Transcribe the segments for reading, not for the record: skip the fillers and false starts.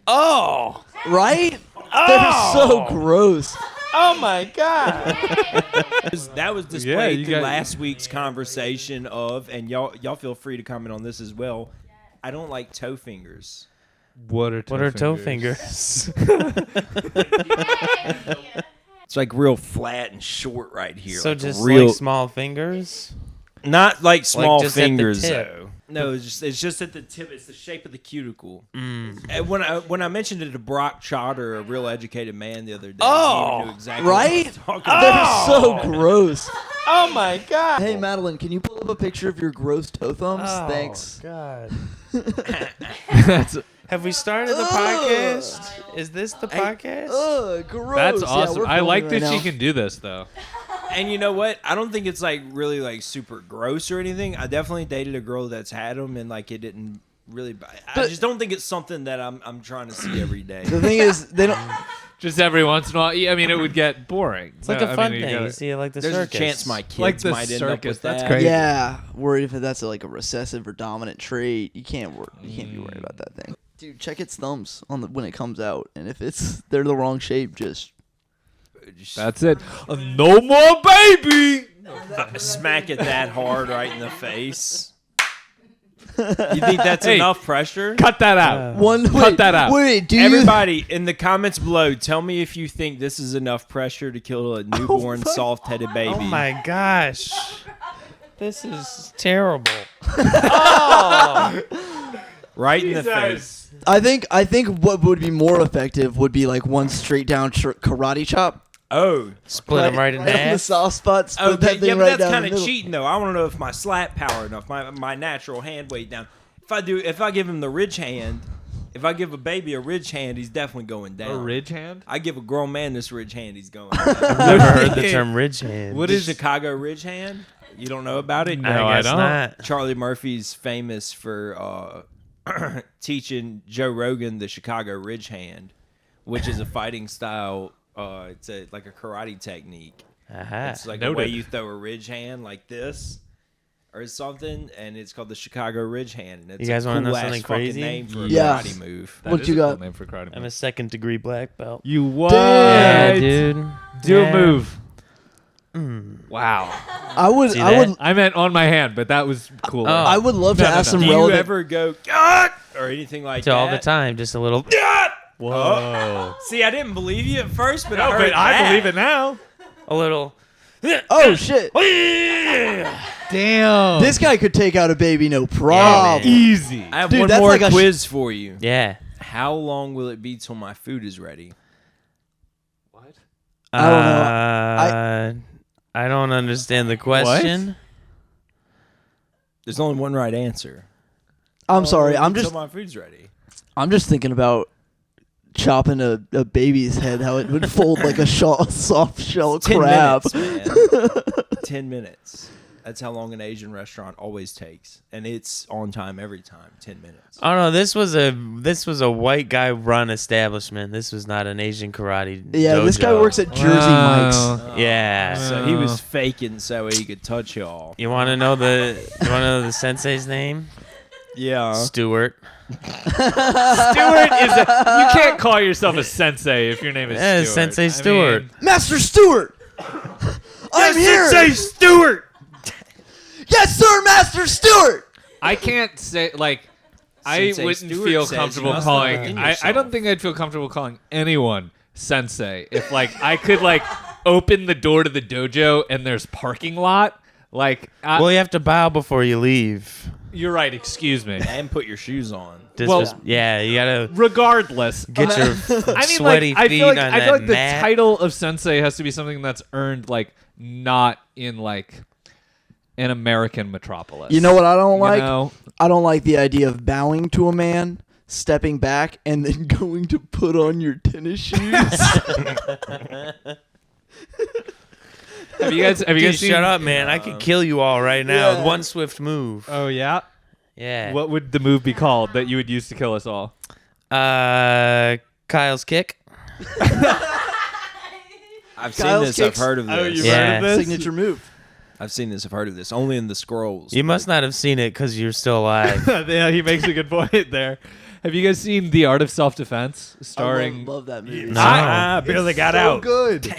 Oh. Right? Oh. They're so gross. Oh my God! That was displayed through got- last week's conversation of, and y'all feel free to comment on this as well. I don't like toe fingers. What are toe fingers? It's like real flat and short right here. So like just real, like small fingers? not like small just at the fingers tip. though. No, it's just at the tip. It's the shape of the cuticle. Mm. And when I mentioned it to Brock Chotter, a real educated man, the other day, Oh, he knew exactly right? what I was talking about. They're so gross. Oh my God! Hey, Madeline, can you pull up a picture of your gross toe thumbs? Oh, Thanks. God. That's Have we started the podcast? Is this the podcast? Ugh, gross. that's Yeah, awesome. we're I like filming that right she now. can do this though. And you know what? I don't think it's like really like super gross or anything. I definitely dated a girl that's had them and like it didn't really. I But- just don't think it's something that I'm trying to see every day. The thing is, they don't. Just every once in a while. I mean, it would get boring. It's like a fun thing. You see it like the There's circus. a chance my kids Like the might end up circus, with that's that. crazy. Yeah, worried if that's like a recessive or dominant trait. You can't be worried about that thing. Dude, check its thumbs on when it comes out, and if they're the wrong shape, just That's it. No more baby. Smack it that hard right in the face. You think that's enough pressure? Cut that out. Cut that out. Wait, do Everybody in the comments below, tell me if you think this is enough pressure to kill a newborn, soft-headed baby. Oh my gosh. This is terrible. Right in the face. I think what would be more effective would be like one straight down karate chop. Oh. Split them right in on the half. soft spot. Split Okay, that thing yeah, but right that's down kind the of middle. cheating, though. I want to know if my slap power enough, my natural hand weight down. If I give him the ridge hand, if I give a baby a ridge hand, he's definitely going down. A ridge hand? I give a grown man this ridge hand, he's going down. I've never heard the term ridge hand. What is Chicago ridge hand? You don't know about it? No, I guess don't. not. Charlie Murphy's famous for teaching Joe Rogan the Chicago ridge hand, which is a fighting style. It's like a karate technique. Aha. It's like the way you throw a ridge hand like this or something, and it's called the Chicago ridge hand. And it's You guys a want to know cool-ass something fucking crazy? name for a Yeah. karate move. That What is you a cool got? name for karate I'm move. a second-degree black belt. You what? Yeah, dude. Do Yeah. a move. Wow. I would. See I that? would. I meant on my hand, but that was cool. I would love to No, no, ask no. some Do you relevant. ever go "God" or anything like To that? all the time, just a little. Whoa. See, I didn't believe you at first, but No, I heard but I that. believe it now. A little. Oh shit! Damn. This guy could take out a baby, no problem. man. easy. I have Dude, one that's more like a quiz for you. Yeah. How long will it be till my food is ready? What? I don't know. I don't understand the question. There's only one right answer. I'm sorry. I'm Till just. my food's ready. I'm just thinking about chopping a baby's head. How it would fold like a soft shell 10 crab. minutes, man. 10 minutes. That's how long an Asian restaurant always takes, and it's on time every time. 10 minutes. Oh no, this was a white guy run establishment. This was not an Asian karate. Yeah, this guy dojo. works at Jersey Mike's. Yeah. So he was faking so he could touch y'all. You want to know the sensei's name? Yeah. Stuart. Stewart is you can't call yourself a sensei if your name is Yeah, Stewart. Sensei I Stewart. mean, Master Stewart. I'm here. Sensei Stewart. Yes, sir, Master Stewart. I can't say like I Sensei wouldn't Stewart feel says you comfortable must calling. have been I yourself. don't think I'd feel comfortable calling anyone sensei if like I could like open the door to the dojo and there's parking lot. Like, Well, you have to bow before you leave. you're right. Excuse me. And put your shoes on. Yeah, you gotta Regardless, get your I mean, sweaty like, I feet feel like on I that feel like the mat. title of sensei has to be something that's earned like not in like an American metropolis. You know what I don't like? know? I don't like the idea of bowing to a man, stepping back, and then going to put on your tennis shoes. Have you guys Dude, seen? shut up, man! I could kill you all right now with one swift move. Oh yeah. Yeah. What would the move be called that you would use to kill us all? Kyle's kick. I've seen Kyle's this. I've kicks. heard of this. Oh, you've Yeah. heard of this? Signature move. I've seen this. I've heard of this. Only in the scrolls. You must not have seen it because you're still alive. Yeah, he makes a good point there. Have you guys seen The Art of Self-Defense, I starring love that movie. No. barely got so out. good.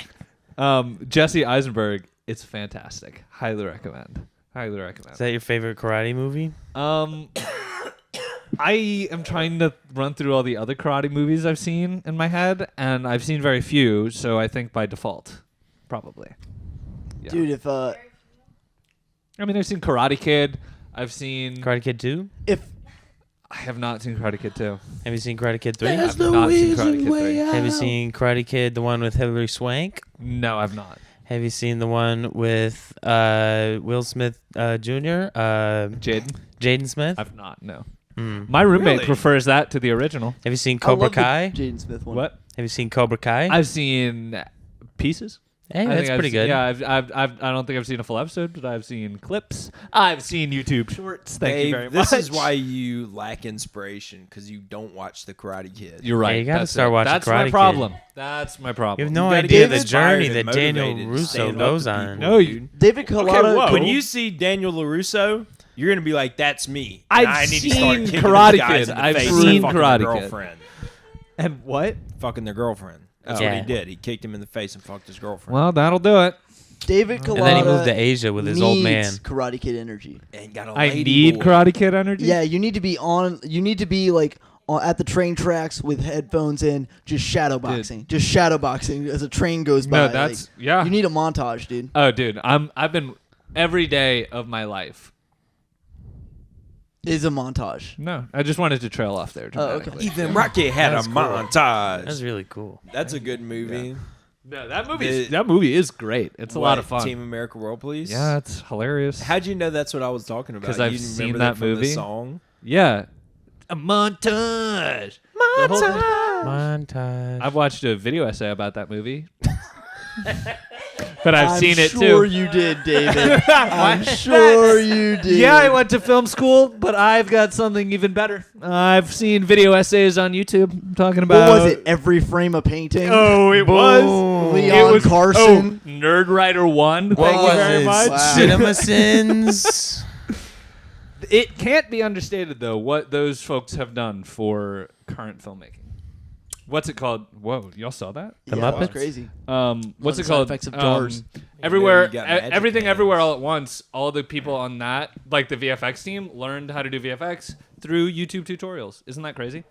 Jesse Eisenberg? It's fantastic. Highly recommend. Is that your favorite karate movie? I am trying to run through all the other karate movies I've seen in my head, and I've seen very few, so I think by default, probably. Yeah. Dude, if I mean, I've seen Karate Kid. I've seen. Karate Kid 2? I have not seen Karate Kid 2. Have you seen Karate Kid 3? I've not seen Karate Kid 3. Have you seen Karate Kid, the one with Hilary Swank? No, I've not. Have you seen the one with Will Smith Jr.? Jaden Smith? I've not, no. Mm. My roommate Really? prefers that to the original. Have you seen I Cobra love the Kai? Jaden Smith one. What? Have you seen Cobra Kai? I've seen pieces. Hey, I that's think I've pretty seen- good. Yeah, I don't think I've seen a full episode, but I've seen clips. I've seen YouTube shorts. Thank you very much. This is why you lack inspiration, because you don't watch the Karate Kid. You're right. Yeah, you gotta That's start it. watching That's Karate my Kid. problem. That's my problem. You have no You gotta idea get the inspired journey and that Daniel motivated to Russo stand up goes to on. people. No, you. David Okay, Collada. whoa. When you see Daniel LaRusso, you're gonna be like, "That's me." I've I need to start seen kicking Karate these guys Kid. in the I've face seen and fucking Karate their Kid. girlfriend. And what? Fucking their girlfriend. That's Yeah. what he did. He kicked him in the face and fucked his girlfriend. Well, that'll do it. David Collada. And then he moved to Asia with his old man. needs Karate Kid energy. and got a I lady need boy. Karate Kid energy. Yeah, you need to be on. You need to be like at the train tracks with headphones in, just shadowboxing, just shadowboxing as a train goes by. No, that's yeah. You need a montage, dude. Oh, dude, I've been every day of my life. Is a montage. No, I just wanted to trail off there. Oh, okay. dramatically. Even Rocky had That's a cool. montage. That's really cool. That's a good movie. No, that movie is great. It's a lot of fun. Team America World Police. Yeah, it's hilarious. How'd you know that's what I was talking about? 'Cause You I've didn't seen remember that from the movie. song. Yeah, a montage. Montage. I've watched a video essay about that movie. But I've seen it sure too. you did, David. I'm sure you did. Yeah, I went to film school, but I've got something even better. I've seen video essays on YouTube talking about. What was it? Every frame a painting. Oh, it was. Leon It was Carson. Oh, Nerd Writer 1. What Thank was you very it? much. Wow. Cinema Sins. It can't be understated, though, what those folks have done for current filmmaking. What's it called? Whoa, y'all saw that? The Yeah, that was Muppets? crazy. What's the it side called? effects of Jaws. Everywhere, You got magic everything, hands. everywhere, all at once. All the people on that, like the VFX team, learned how to do VFX through YouTube tutorials. Isn't that crazy?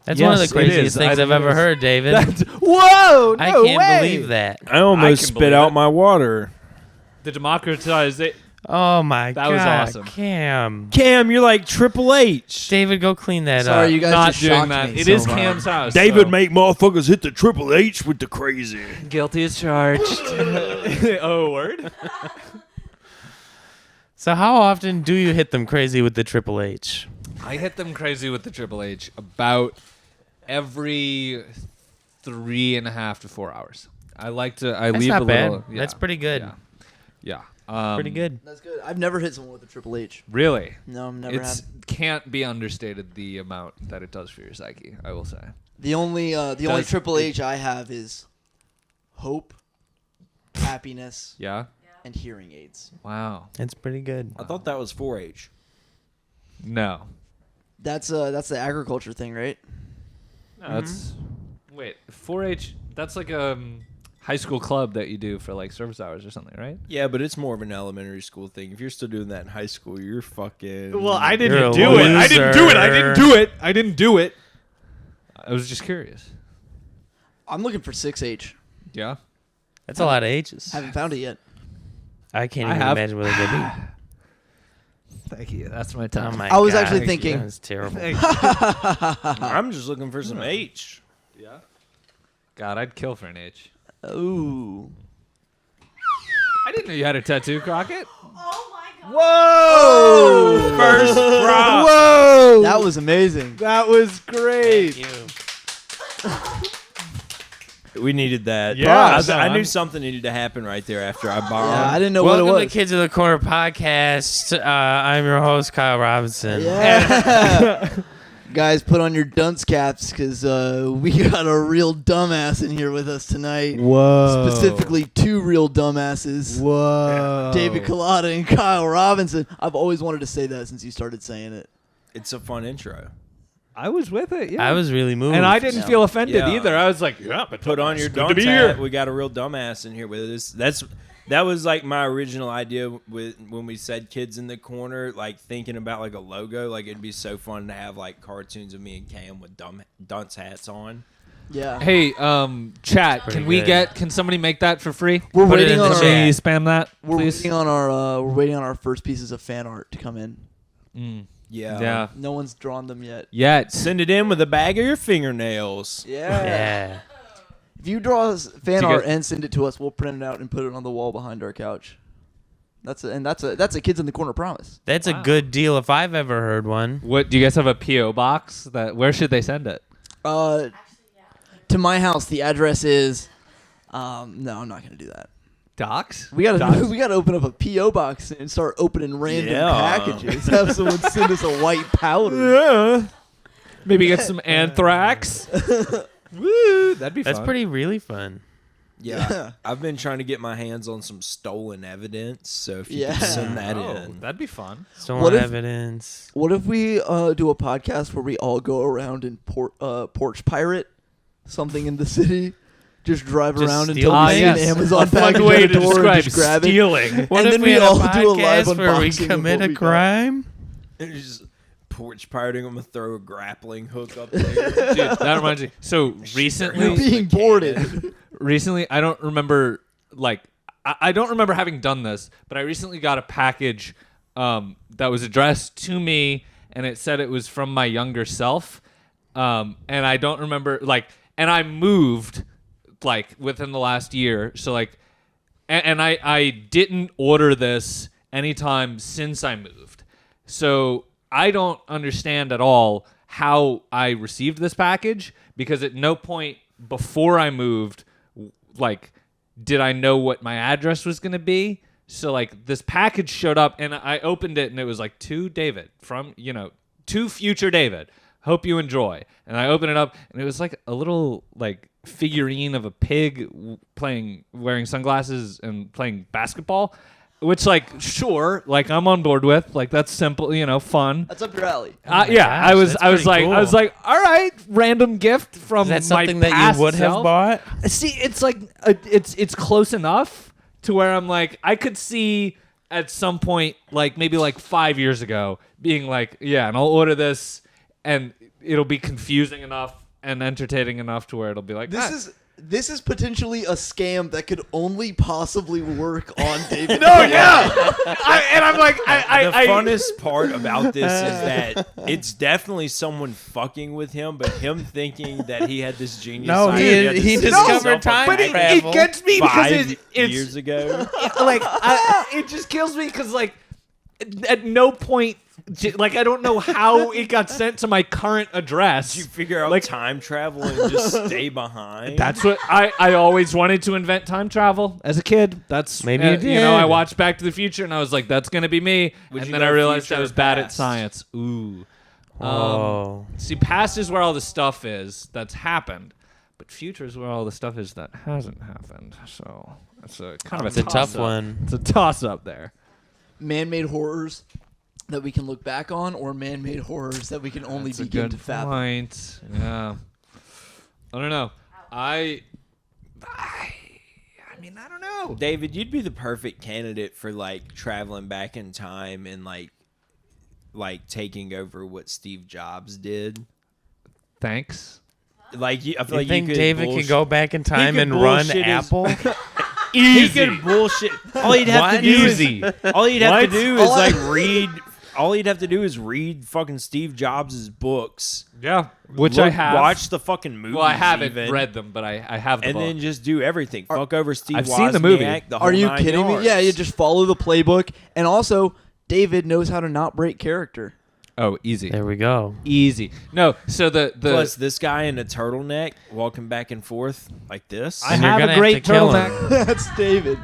That's one of Yes, the it craziest is. things I I've ever was- heard, David. Whoa! I can't believe that. I almost can spit believe out it. my water. The democratization. Oh my That god. was awesome. Cam. Cam, you're like Triple H. David, go clean that Sorry, up. you guys Not just doing shocked that. me It so is much. Cam's house. David so. make motherfuckers hit the Triple H with the crazy. Guilty as charged. Oh, word? So how often do you hit them crazy with the Triple H? I hit them crazy with the Triple H about every 3.5 to 4 hours. I like to. I That's leave not a bad. little. Yeah, That's pretty good. Yeah. Pretty good. That's good. I've never hit someone with a Triple H. Really, No, I've never it's had. can't be understated the amount that it does for your psyche. I will say. The only Does- Triple H I have is hope, happiness, Yeah. and hearing aids. Wow. That's pretty good. I thought that was 4-H. No. That's the agriculture thing, right? No, that's wait. 4-H. That's like a high school club that you do for like service hours or something, right? Yeah, but it's more of an elementary school thing. If you're still doing that in high school, you're fucking. Well, I You're didn't a do it. I didn't do it. I loser. didn't do it. I didn't do it. I was just curious. I'm looking for 6H. Yeah. That's a lot of H's. Haven't found it yet. I can't I even have. imagine what it could be. Thank you. That's my Oh time. my I was God. actually thinking- That was terrible. I'm just looking for some H. Yeah. God, I'd kill for an H. Ooh. I didn't know you had a tattoo, Crockett. Oh my god. Whoa! First prop. Whoa! That was amazing. That was great. Thank you. We needed that. Yeah, I no, knew I'm- something needed to happen right there after I bombed. Yeah, I didn't know Welcome what it to was. Kids of the Corner podcast. I'm your host, Kyle Robinson. Yeah. Guys, put on your dunce caps because we got a real dumbass in here with us tonight. Whoa. Specifically, two real dumbasses. Whoa. David Collada and Kyle Robinson. I've always wanted to say that since you started saying it. It's a fun intro. I was with it. Yeah, I was really moved. and I didn't feel offended Yeah. either. I was like, yeah, but Put on your good to dunce be hat. here. We got a real dumbass in here with us. That was like my original idea with when we said kids in the corner, like thinking about like a logo. Like it'd be so fun to have like cartoons of me and Cam with dunce hats on. Yeah. Hey, chat. Pretty Can we good. can somebody make that for free? We're Put it waiting in on the our. Can you chat. spam that, We're please? waiting on our. We're waiting on our first pieces of fan art to come in. Yeah. Yeah. No one's drawn them yet. Yet. Send it in with a bag of your fingernails. Yeah. Yeah. If you draw us fan Do you art get- and send it to us, we'll print it out and put it on the wall behind our couch. That's a kids in the corner promise. That's a good deal if I've ever heard one. What do you guys have a PO box? Where should they send it? To my house, the address is. No, I'm not gonna do that. Docs. We gotta open up a PO box and start opening random packages. Have someone send us a white powder. Yeah. Maybe get some anthrax. Woo, that'd be fun. That's really fun. Yeah. I've been trying to get my hands on some stolen evidence, so if you Yeah. could send that Oh, in. that'd be fun. Stolen What if- evidence. What if we do a podcast where we all go around and porch pirate something in the city? Just drive Just around steal until we things? see an Amazon A fun package way at to a door describe and just grab it. stealing. What And if then we we had a all do a live podcast where we unboxing of commit what a we got. crime? Just porch pirating. I'm gonna throw a grappling hook up there. Dude, that reminds me. So You're recently, being boarded. I don't remember I don't remember having done this, but I recently got a package that was addressed to me, and it said it was from my younger self, and I don't remember and I moved within the last year, so and I didn't order this anytime since I moved, so I don't understand at all how I received this package, because at no point before I moved did I know what my address was going to be. So this package showed up and I opened it and it was to David from, to future David. Hope you enjoy. And I opened it up and it was a little figurine of a pig wearing sunglasses and playing basketball, which sure, I'm on board with. That's simple, fun. That's up your alley. Yeah, gosh, I was that's pretty cool. all right, random gift from Is that my something that past you would have self. bought? See, it's it's close enough to where I'm I could see at some point, maybe 5 years ago, being yeah, and I'll order this, and it'll be confusing enough and entertaining enough to where it'll be This is potentially a scam that could only possibly work on David. no, yeah, I'm The funnest part about this is that it's definitely someone fucking with him, but him thinking that he had this genius No, idea he to set discovered himself up time but for travel. it gets me because 5 it's years ago. it just kills me because at no point I don't know how it got sent to my current address. Did you figure out time travel and just stay behind? That's what I always wanted to invent, time travel as a kid. That's Maybe you did. I watched Back to the Future and I was that's gonna be me. Would and you then go I realized future I was or bad at past? science. Ooh. Oh. See, past is where all the stuff is that's happened, but future is where all the stuff is that hasn't happened. So it's a kind of It's a tough toss-up. one. It's a toss up there. Man-made horrors that we can look back on, or man-made horrors that we can only That's a begin good to fathom. point. Yeah. I don't know. I mean, I don't know. David, you'd be the perfect candidate for traveling back in time and taking over what Steve Jobs did. Thanks. I feel You like think you could David could go back in time could and run bullshit his- Apple? He could bullshit. All he'd have to What? do Easy. All he'd have What? to do is read. All he'd have to do is read fucking Steve Jobs' books. Yeah. Which I have. Watch the fucking movies. Well, I haven't even, read them, but I have the and book. then just do everything. Fuck over Steve. I've seen the movie. Wozniak, the Are whole you 9 kidding me? yards. Yeah, you just follow the playbook. And also, David knows how to not break character. Oh, easy. There we go. Easy. No, so the Plus, this guy in a turtleneck walking back and forth like this. I And you're have gonna a great have to kill him. turtleneck. That's David.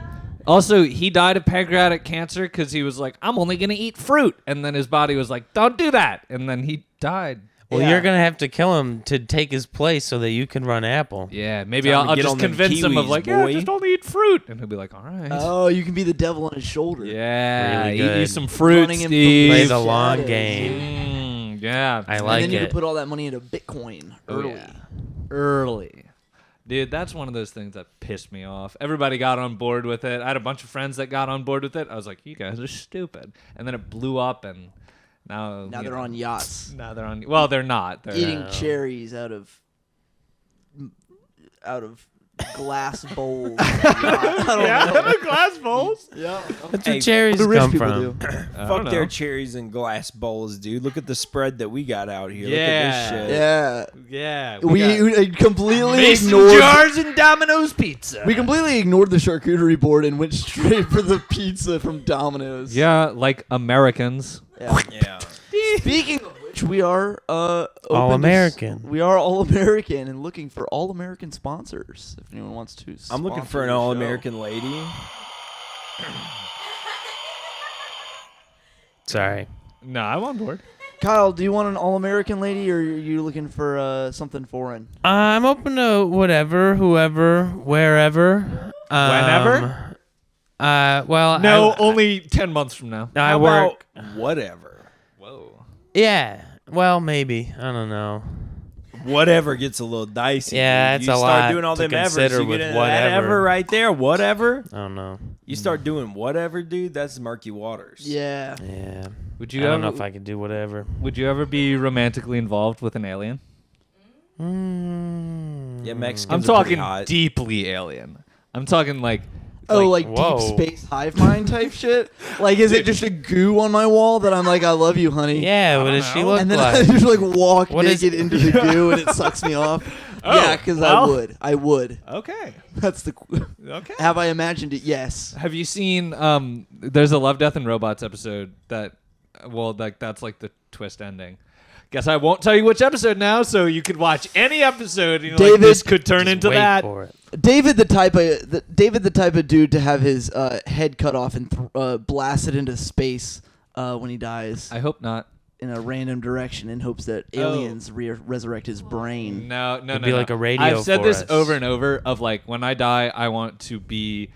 Also, he died of pancreatic cancer because he was I'm only going to eat fruit. And then his body was don't do that. And then he died. Well, Yeah. you're going to have to kill him to take his place so that you can run Apple. Yeah, maybe Time to I'll get just on them convince him of Kiwis, yeah, boy. just only eat fruit. And he'll be all right. Oh, you can be the devil on his shoulder. Yeah, Really eat you good. some fruit, Running him from Steve. Play Steve. the long Shadows. game. Yeah. I And like then you it. can put all that money into Bitcoin early. Yeah. Early. Dude, that's one of those things that pissed me off. Everybody got on board with it. I had a bunch of friends that got on board with it. I was like, you guys are stupid. And then it blew up, and now They're on yachts. Now they're on. Well, they're not. They're Eating cherries out of glass bowls. I don't know. glass bowls. Yeah. That's Hey, where cherries The rich come people from. do. Fuck their cherries in glass bowls, dude. Look at the spread that we got out here. Yeah. Look at this shit. Yeah. Yeah. We completely Mason ignored. jars and Domino's pizza. We completely ignored the charcuterie board and went straight for the pizza from Domino's. Yeah, like Americans. Yeah. Yeah. Speaking of which, we are open to All-American. We are all American and looking for all American sponsors. If anyone wants to, I'm looking sponsor for an the show. all-American lady. Sorry. No, I'm on board. Kyle, do you want an all-American lady, or are you looking for something foreign? I'm open to whatever, whoever, wherever. Whenever? Well, No, I, only 10 months from now. I How work. about whatever? Whoa. Yeah. Well, maybe. I don't know. Whatever gets a little dicey. Yeah, dude. it's You a start lot doing all to them evers. consider You with get into that whatever. ever right there. Whatever. I don't know. You start doing whatever, dude. That's murky waters. Yeah. Yeah. Would I you don't know ever if I could do whatever. Would you ever be romantically involved with an alien? Yeah, Mexicans I'm are pretty talking hot. deeply alien. I'm talking like Like whoa. deep space hive mind type shit? Like, is it just a goo on my wall that I'm like, I love you, honey? Yeah, what does she look And then like? I just like walk What is- naked into the goo and it sucks me off. Yeah, because well. I would. okay. That's the. Okay. Have I imagined it? Yes. Have you seen there's a Love, Death and Robots episode that that's like the twist ending. Guess I won't tell you which episode now, so you could watch any episode and David, this could turn Just into wait that. for it. David, the type of dude to have his head cut off and blasted into space when he dies I hope not. in a random direction in hopes that aliens resurrect his brain. No. It'd be like a radio I've said for this us. over and over of like when I die, I want to be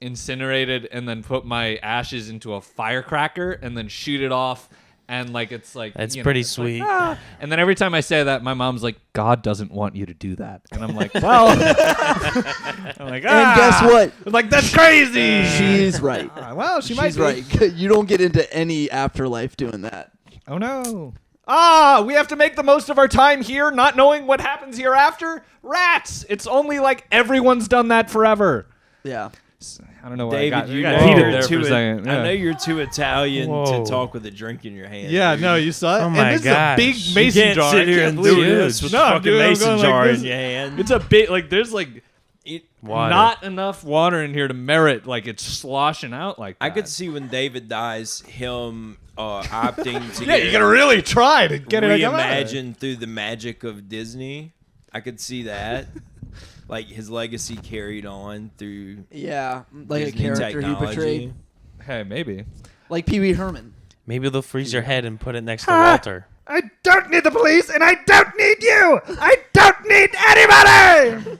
incinerated and then put my ashes into a firecracker and then shoot it off. And like it's like That's you know, pretty it's like, sweet. "Ah." And then every time I say that, my mom's like, "God doesn't want you to do that." And I'm like, "Well," I'm like, "Ah." And guess what? I'm like, "That's crazy." She's right. Well, she might She's be. right. You don't get into any afterlife doing that. Oh no. We have to make the most of our time here, not knowing what happens hereafter. Rats. It's only like everyone's done that forever. Yeah. I don't know why David, I you got know heated you're there for too. a second. I Yeah. know you're too Italian Whoa. to talk with a drink in your hand. Yeah, dude. no, you saw it. Oh and my this gosh. is a big You mason can't jar. sit I here can't and believe do it. this with No, the fucking dude, I'm mason going like jar this. in your hand. It's a big like there's like Water. not enough water in here to merit like it's sloshing out like that. I could see when David dies, him opting to Yeah, you gotta really try to get it out. reimagine through the magic of Disney. I could see that. Like his legacy carried on through Yeah. Like Disney a character he portrayed. technology. Hey, maybe. Like Pee Wee Herman. Maybe they'll freeze your head and put it next to Walter. I don't need the police, and I don't need you. I don't need anybody.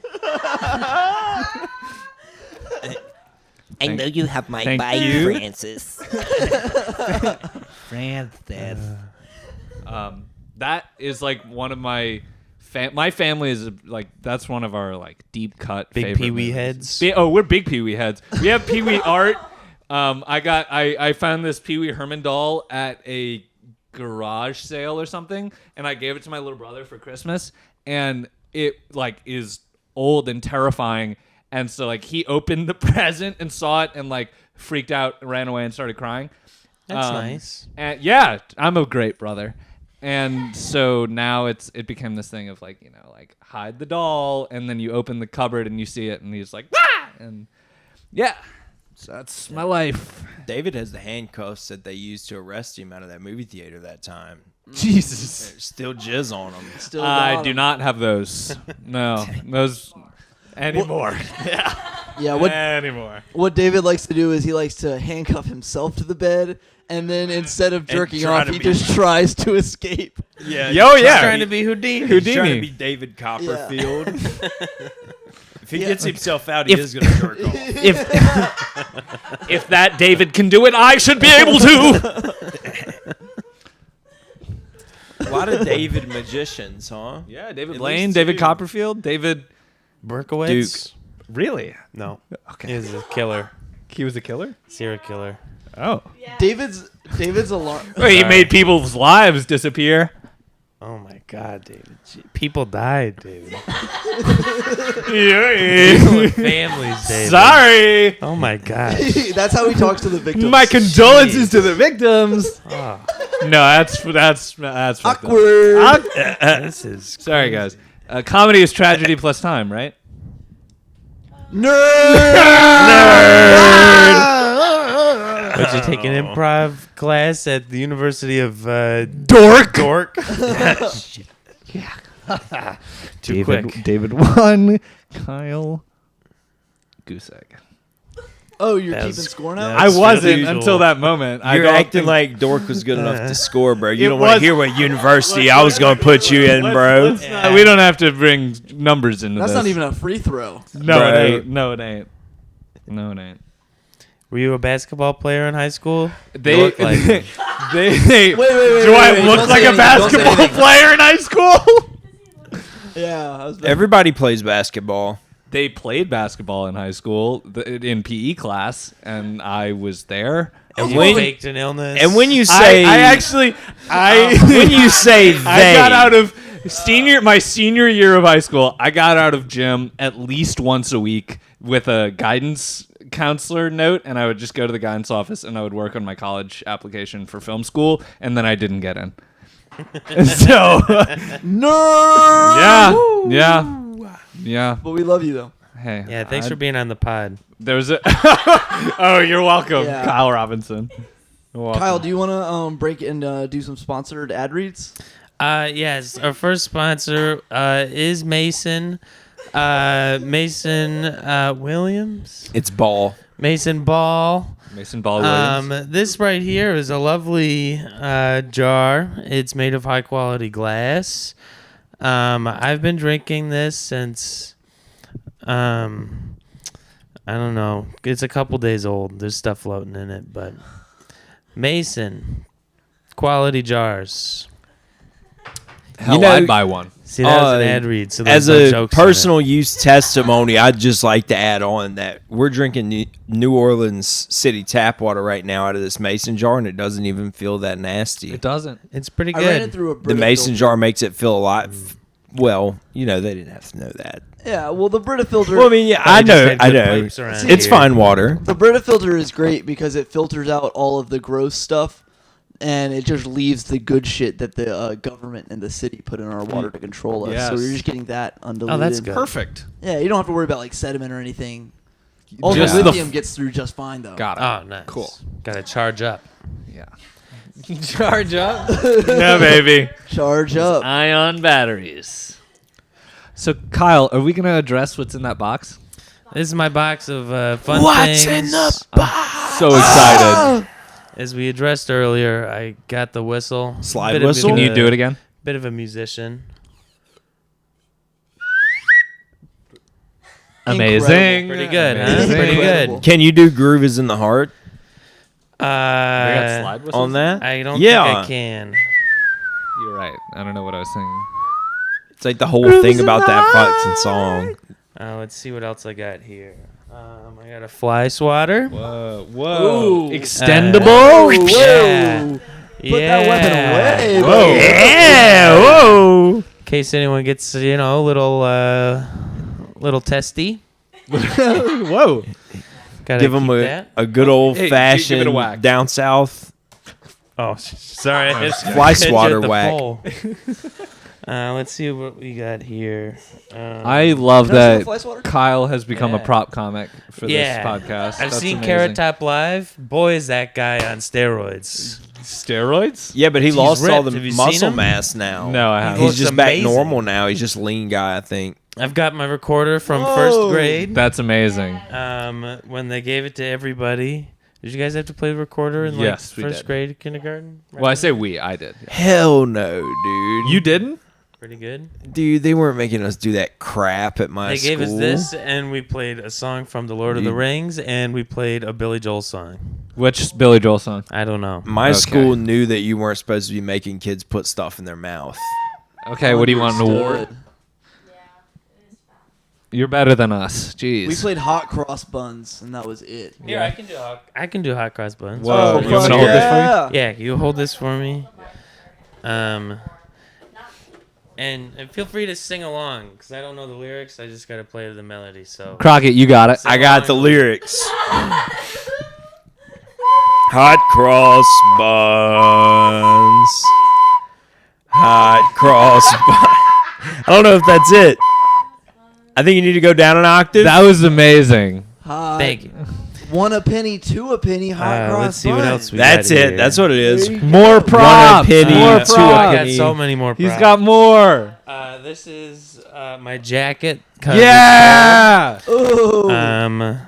I know you have my Thank bike, you. Francis. Francis. That is like one of my my family is like that's one of our like deep cut Big favorite Pee Wee movies. heads. We're big Pee Wee heads. We have Pee Wee art. I found this Pee Wee Herman doll at a garage sale or something, and I gave it to my little brother for Christmas, and it like is old and terrifying, and so like he opened the present and saw it and like freaked out, ran away, and started crying. That's nice. And yeah, I'm a great brother. And so now it became this thing of like, you know, like hide the doll, and then you open the cupboard and you see it, and he's like, ah! And yeah, so that's my life. David has the handcuffs that they used to arrest him out of that movie theater that time. Jesus. There's still jizz on them. Still I got do him. not have those. No, those anymore. Yeah. What Anymore. What David likes to do is he likes to handcuff himself to the bed, and then instead of jerking try off, to he be- just tries to escape. Yeah. Yeah. Trying to be Houdini. He's trying to Houdini. be David Copperfield. If he Yeah. gets himself out, he is going to jerk off. If that David can do it, I should be able to. lot of David magicians, huh? Yeah, David At Blaine, least David two. Copperfield, David. Berkowitz. Really? No. Okay. He was a killer. He was a killer? Serial killer. Oh. David's alarm. Wait, he made people's lives disappear. Oh my God, David. People died, David. Yeah. Families, David. Sorry. Oh my God. That's how he talks to the victims. My condolences to the victims. Oh, No, that's fucked up. Awkward. this is Sorry, guys. Comedy is tragedy plus time, right? But you take an improv class at the University of Dork. Dork. Too quick. David won. Kyle. Goose egg. Oh, you're That keeping was- score that now? I was wasn't usual. until that moment. I You're don't acting think- like Dork was good enough to score, bro. You It don't want was- to hear what university I was going to put you in, bro. Let's not- we don't have to bring numbers into That's this. not even a free throw. No, Right. it ain't. No, it ain't. No, it ain't. Were you a basketball player in high school? They, You look like they, Wait, do I wait, look don't like say a anything, don't say basketball anything. player in high school? Yeah. I was Everybody plays basketball. They played basketball in high school in PE class, and I was there. And when- you faked an illness. And when you say I actually when you say they, I got out of my senior year of high school. I got out of gym at least once a week with a guidance counselor note, and I would just go to the guidance office and I would work on my college application for film school, and then I didn't get in. So nerd. yeah. But we love you though. Hey, yeah, thanks for being on the pod. There was a. Oh, you're welcome, Yeah. Kyle Robinson. You're welcome. Kyle, do you want to break and do some sponsored ad reads? Yes, our first sponsor is Mason. Mason Williams. it's ball. Mason Ball. Mason Ball Williams. This right here is a lovely jar. It's made of high quality glass. I've been drinking this since I don't know. It's a couple days old. There's stuff floating in it, but Mason quality jars. Hell, you know- I'd buy one. See, that was an Uh, ad read. So there's As no a jokes in it. personal use testimony, I'd just like to add on that we're drinking New Orleans City tap water right now out of this mason jar, and it doesn't even feel that nasty. It doesn't. It's pretty I ran it good. through a The Brita mason filter. jar makes it feel a lot. Well, you know, they didn't have to know that. Yeah, well, the Brita filter. Well, I mean, yeah, I They just know, had I good know. pipes around It's here. fine water. the Brita filter is great because it filters out all of the gross stuff, and it just leaves the good shit that the government and the city put in our water to control us. Yes. So you're just getting that undiluted. Oh, that's good. Perfect. Yeah, you don't have to worry about like sediment or anything. All Just the the lithium gets through just fine though. Got it. Oh, nice. Cool. Got to charge up. Yeah. Charge up. Yeah, baby. Charge up. Ion batteries. So, Kyle, are we going to address what's in that box? This is my box of fun What's things. in the So excited. As we addressed earlier, I got the whistle. Slide Bit of whistle? Can a- you do it again? Bit of a musician. Amazing. Pretty good, huh? Amazing. Pretty Incredible. good. Can you do Groove is in the Heart We got slide whistles? on that? I don't Yeah. think I can. You're right. I don't know what I was singing. It's like the whole thing about that fucking song. Let's see what else I got here. I got a fly swatter. Whoa. Ooh. Extendable? Whoa. Yeah. Put that weapon away. Whoa. buddy. Yeah, whoa. In case anyone gets, a little testy. Whoa. Gotta Give them keep a that. good old Hey, give it a fashioned whack. down south. Oh, sorry. I just Fly hit you swatter at the whack. pole. Let's see what we got here. I love Can I see the that fly swatter? Kyle has become a Yeah. prop comic for Yeah. this podcast. I've That's seen amazing. Carrot Top live. Boy, is that guy on steroids. Steroids? Yeah, but he He's lost all ripped. the Have you seen muscle him? mass now. No, I haven't. He's looks just back amazing. normal now. He's just lean guy, I think. I've got my recorder from Whoa. first grade. That's amazing. When they gave it to everybody. Did you guys have to play the recorder in Yes, we first did. grade, kindergarten? Well, I say we. I did. Yeah. Hell no, dude. You didn't? Pretty good. Dude, they weren't making us do that crap at my They school. gave us this, and we played a song from The Lord of the Dude. Rings, and we played a Billy Joel song. Which Billy Joel song? I don't know. My Okay. school knew that you weren't supposed to be making kids put stuff in their mouth. Okay, what do you want, an award? Understood. You're better than us. Jeez. We played hot cross buns, and that was it. Here, I can do hot cross buns. Whoa, you want me to fuck hold this for you? Yeah, you hold this for me. And feel free to sing along because I don't know the lyrics. I just gotta play the melody. So Crockett, you got it. I got the lyrics. Hot cross buns. Hot cross buns. I don't know if that's it. I think you need to go down an octave. That was amazing. Hot. thank you. 1 a penny, 2 a penny, hot cross Let's see what buns. else we That's got it. here. That's what it is. More props. penny, More two a I got props. so many more. He's props. got more. This is my jacket. Yeah. Ooh.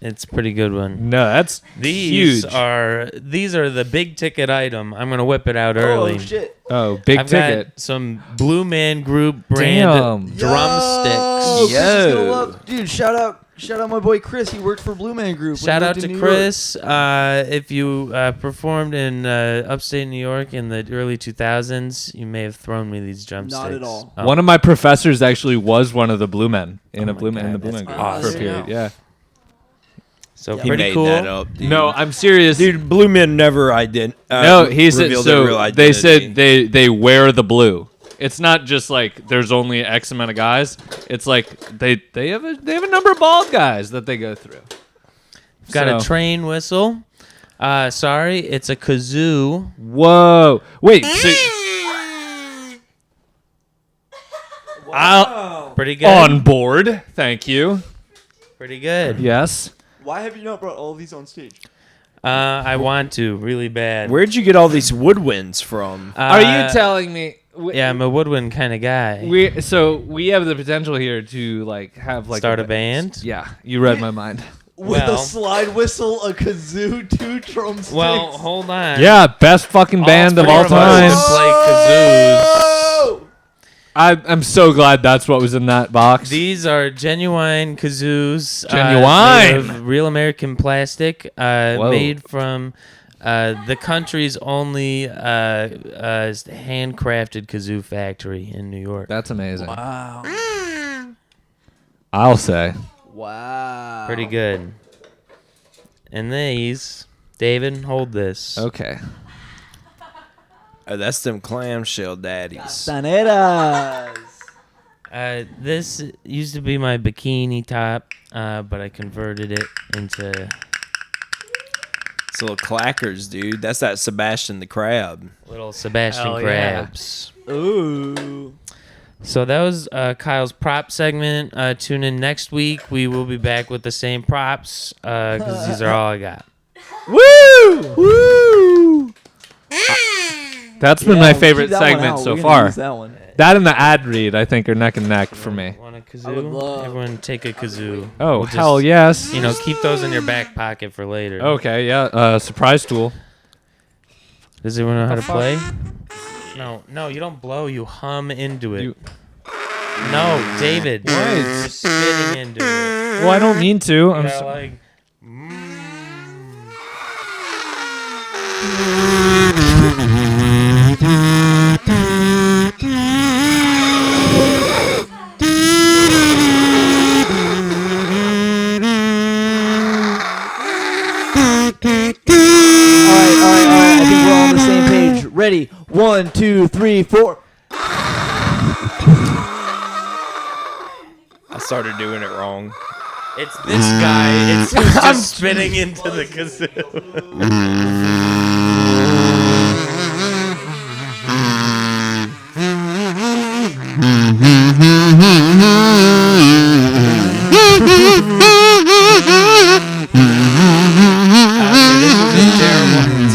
It's a pretty good one. No, that's These huge. are the big ticket item. I'm gonna whip it out early. Oh, shit. Oh, big I've ticket. got some Blue Man Group brand Damn. drumsticks. Chris is gonna Yo. love- Dude, shout out my boy Chris. He worked for Blue Man Group. when Shout he out lived to in New Chris. If you performed in upstate New York in the early 2000s, you may have thrown me these drumsticks. Not at all. Oh. One of my professors actually was one of the Blue Men in Oh a my Blue Man in the God, Blue Man that's group for a awesome. period. Yeah. So He pretty made cool. that up. Dude. No, I'm serious. Dude, Blue Men never No, he said revealed their real so. They identity. said they wear the blue. It's not just like there's only X amount of guys. It's like they have a number of bald guys that they go through. Got a So- train whistle. Sorry, it's a kazoo. Whoa! Wait. So, Pretty good. on board. Thank you. Pretty good. Yes. Why have you not brought all of these on stage? I want to really bad. Where'd you get all these woodwinds from? Are you telling me? Yeah, I'm a woodwind kind of guy. We have the potential here to have Start a band? Yeah, you read my mind. With Well- a slide whistle, a kazoo, 2 drumsticks. Well, hold on. Yeah, best fucking band of all four of us time. can play kazoos. Oh! I'm so glad that's what was in that box. These are genuine kazoos. Genuine. Made of real American plastic. Whoa. Made from the country's only handcrafted kazoo factory in New York. That's amazing. Wow. I'll say. Wow. Pretty good. And these, David, hold this. Okay. Oh, that's them clamshell daddies. Saneras. This used to be my bikini top, but I converted it into. It's little clackers, dude. That's that Sebastian the Crab. Little Sebastian Hell yeah. crabs. Ooh. So that was Kyle's prop segment. Tune in next week. We will be back with the same props because these are all I got. Woo! Woo! That's been my Yeah, favorite keep that one segment out. so We're gonna far. use that one. That and the ad read, I think, are neck and neck for me. Want a I would kazoo? love- Everyone take a kazoo. Oh, We'll just, hell yes. You know, keep those in your back pocket for later. Okay, yeah. Surprise tool. Does everyone know how to play? No, you don't blow. You hum into it. No, David. You're spitting into it. Well, I don't mean to. I'm You so- gotta, like, All right. I think we're all on the same page. Ready? 1, 2, 3, 4. I started doing it wrong. it's this guy. It's who's just spitting into the kazoo.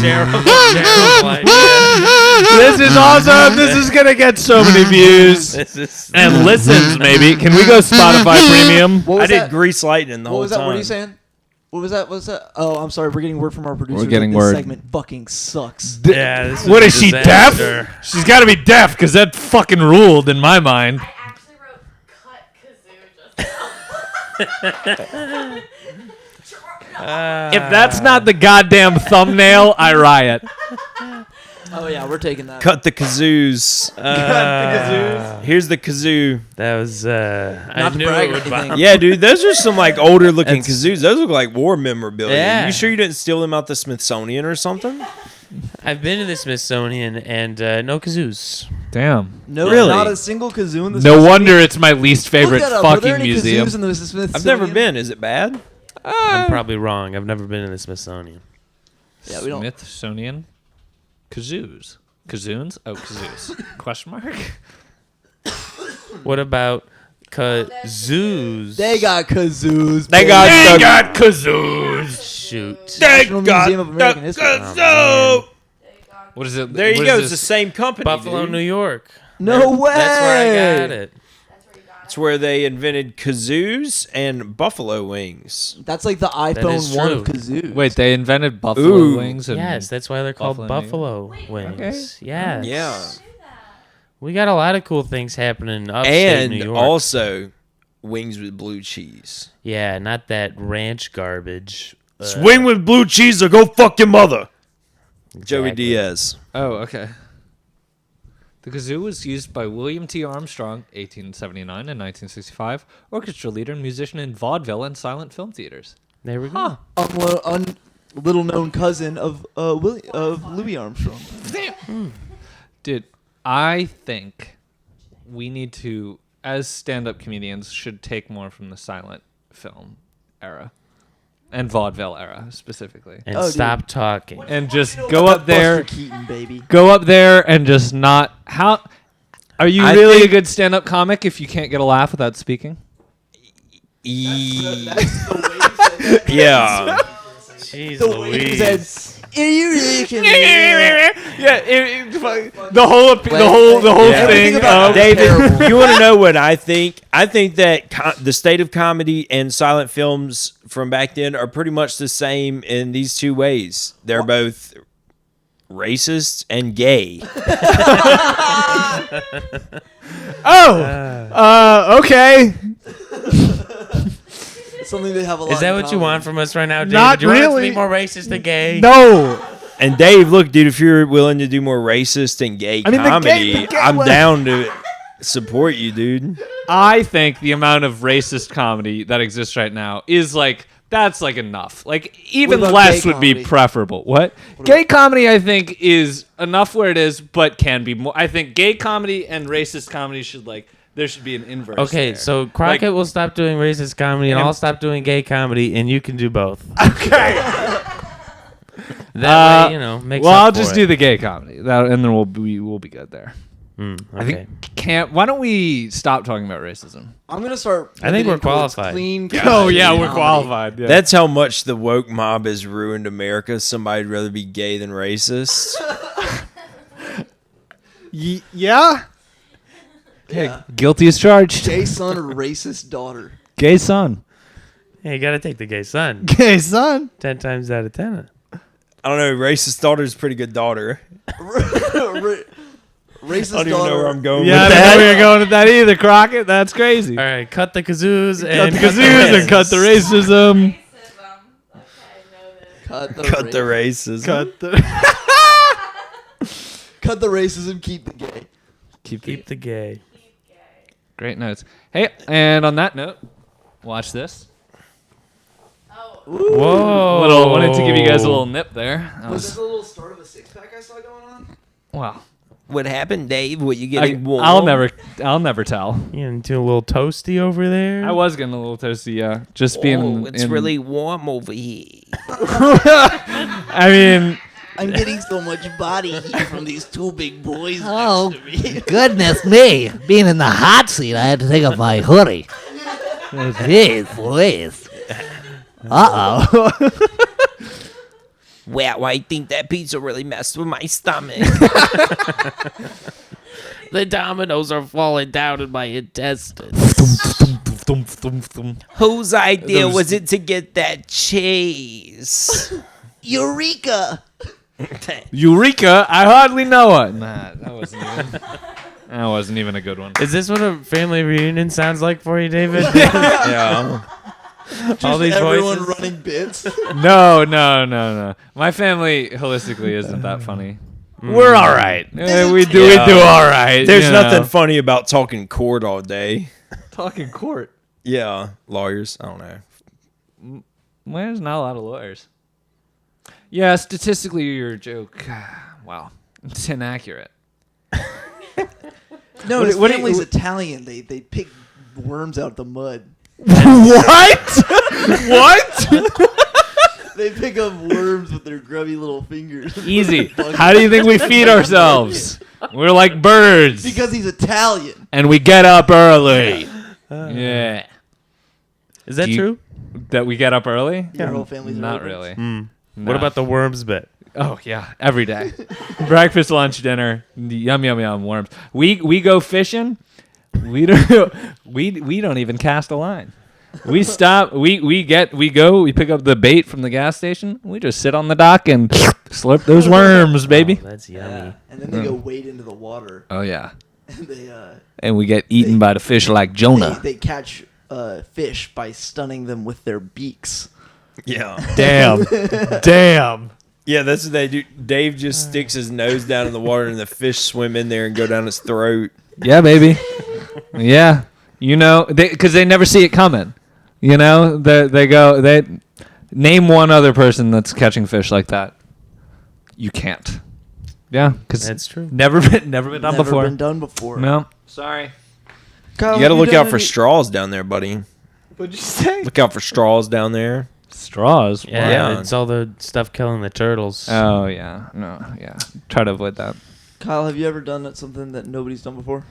Terrible idea. This is awesome. This is going to get so many views. This is And listens, maybe. Can we go Spotify Premium? What I was did that? grease lightning the What whole was that? time. What are you saying? What was that? What was that? Oh, I'm sorry. We're getting word from our producer. We're getting that this word. segment fucking sucks. yeah. This What a is she, disaster. deaf? She's got to be deaf because that fucking ruled in my mind. I actually wrote cut kazoo just now. If that's not the goddamn thumbnail, I riot. Oh yeah, we're taking that. Cut the kazoos. Here's the kazoo. That was I Not to knew brag it or would anything. bomb. Yeah, dude, those are some like older looking That's- kazoos. Those look like war memorabilia. Yeah. You sure you didn't steal them out the Smithsonian or something? I've been to the Smithsonian and no kazoos. Damn. No, Really? not a single kazoo in the No Smithsonian. wonder it's my least favorite Look that up. Are there fucking any museum. kazoos in the Smithsonian? I've never been. Is it bad? I'm probably wrong. I've never been to the Smithsonian. Yeah, we don't. Smithsonian kazoos. Kazoons? Oh, kazoos. Question mark? What about kazoos? They got kazoos. They baby. got kazoos. Shoot. National Museum of American History. kazoo. What is it? There you what go. is It's the this? same company. Buffalo, dude. New York. No way. That's where I got it. It's where they invented kazoos and buffalo wings. That's like the is iPhone 1 of true. kazoos. Wait, they invented buffalo Ooh. wings? And Yes, that's why they're called Buffalo buffalo wings. Yes. Yeah. We got a lot of cool things happening upstate New And York. also wings with blue cheese. Yeah, not that ranch garbage. Swing with blue cheese or go fuck your mother. Joey Exactly. Diaz. Oh, okay. The kazoo was used by William T. Armstrong, 1879 and 1965, orchestra leader and musician in vaudeville and silent film theaters. There we go. Little known cousin of Louis Armstrong. Dude, I think we need to, as stand-up comedians, should take more from the silent film era and vaudeville era specifically, And Oh, dude. stop talking. and just go up there, Buster Keaton, baby. go up there, and just not. How are you I really think- a good stand-up comic if you can't get a laugh without speaking? Yeah. Jeez The way he Louise. said, "You really can." The whole Yeah. thing. Everything about Of, David- David, you want to know what I think? I think that the state of comedy and silent films from back then are pretty much the same in these two ways. They're both racist and gay. okay. It's something they have a lot. Is that in what you common. want from us right now, David? Not Do you want us to really. be more racist than gay? No. And Dave, look, dude, if you're willing to do more racist and gay mean, the comedy, gay I'm one. down to support you, dude. I think the amount of racist comedy that exists right now is like that's like enough. Like even What about less gay would be comedy? preferable. What? Gay comedy I think is enough where it is, but can be more. I think gay comedy and racist comedy should like there should be an inverse. Okay, there. so Crockett will stop doing racist comedy, and I'll stop doing gay comedy, and you can do both. okay. That way, makes well, up I'll for just it. do the gay comedy, that, and then we'll be good there. Okay. I think why don't we stop talking about racism? I'm gonna start. I think we're pivoting towards qualified. Clean. Oh yeah, we're comedy. qualified. Yeah. That's how much the woke mob has ruined America. Somebody'd rather be gay than racist. yeah. Guilty as charged. Gay son or racist daughter. Gay son. Hey, you gotta take the gay son. Gay son. 10 times out of 10. I don't know. Racist daughter's a pretty good daughter. Racist I don't even daughter. know where I'm going Yeah, I with don't know that. where you're going with that either, Crockett. That's crazy. All right, cut the kazoos Cut and the kazoos and cut the racism. Cut the Cut the racism. racism. Cut the. Cut the racism. Keep the gay. keep the gay. Great notes. Hey, and on that note, watch this. Whoa! Wanted to give you guys a little nip there. That Was was- this a little start of a six pack I saw going on? wow. What happened, Dave? What you I, getting? warm? I'll never tell. You into a little toasty over there? I was getting a little toasty, yeah. Just being. Oh, it's in- really warm over here. I mean, I'm getting so much body heat from these two big boys Oh, next to me. goodness me. Being in the hot seat, I had to take off my hoodie. Jeez, please. Uh-oh. Wow, I think that pizza really messed with my stomach. The dominoes are falling down in my intestines. Whose idea was it to get that cheese? Eureka! Eureka! I hardly know it. Nah, that wasn't even a good one. Is this what a family reunion sounds like for you, David? Yeah. All these everyone voices. running bits. No. My family holistically isn't that funny. We're all right. We do Yeah. all right. There's you nothing know. funny about talking court all day. Talking court. Yeah, lawyers. I don't know. Well, there's not a lot of lawyers. Yeah, statistically, your joke, wow, it's inaccurate. No, What- his what do you- family's Italian. They pick worms out the mud. What? What? They pick up worms with their grubby little fingers. Easy. How do you think we feed ourselves? We're like birds. Because he's Italian. And we get up early. Yeah. Is that Do you- true? That we get up early? Your whole family's Not Arabians? really. What about the worms bit? Oh yeah, every day. Breakfast, lunch, dinner. Yum yum yum. Worms. We go fishing. We don't. We don't even cast a line. We stop. We go. We pick up the bait from the gas station. We just sit on the dock and slurp those worms, baby. Oh, that's yummy. Yeah. And then they go wade into the water. Oh yeah. And And we get eaten by the fish like Jonah. they catch fish by stunning them with their beaks. Yeah. Damn. Damn. Yeah, that's what they do. Dave just sticks his nose down in the water and the fish swim in there and go down his throat. Yeah, baby. Yeah. You know, because they never see it coming. You know, they name one other person that's catching fish like that. You can't. Yeah, because That's true. Never been done Never before. been done before. No. Sorry. Kyle, You got to have look done out for any- straws down there, buddy. What'd you say? Look out for straws down there. Straws. Yeah, Yeah. it's all the stuff killing the turtles. Oh yeah. No. Yeah. Try to avoid that. Kyle, have you ever done something that nobody's done before?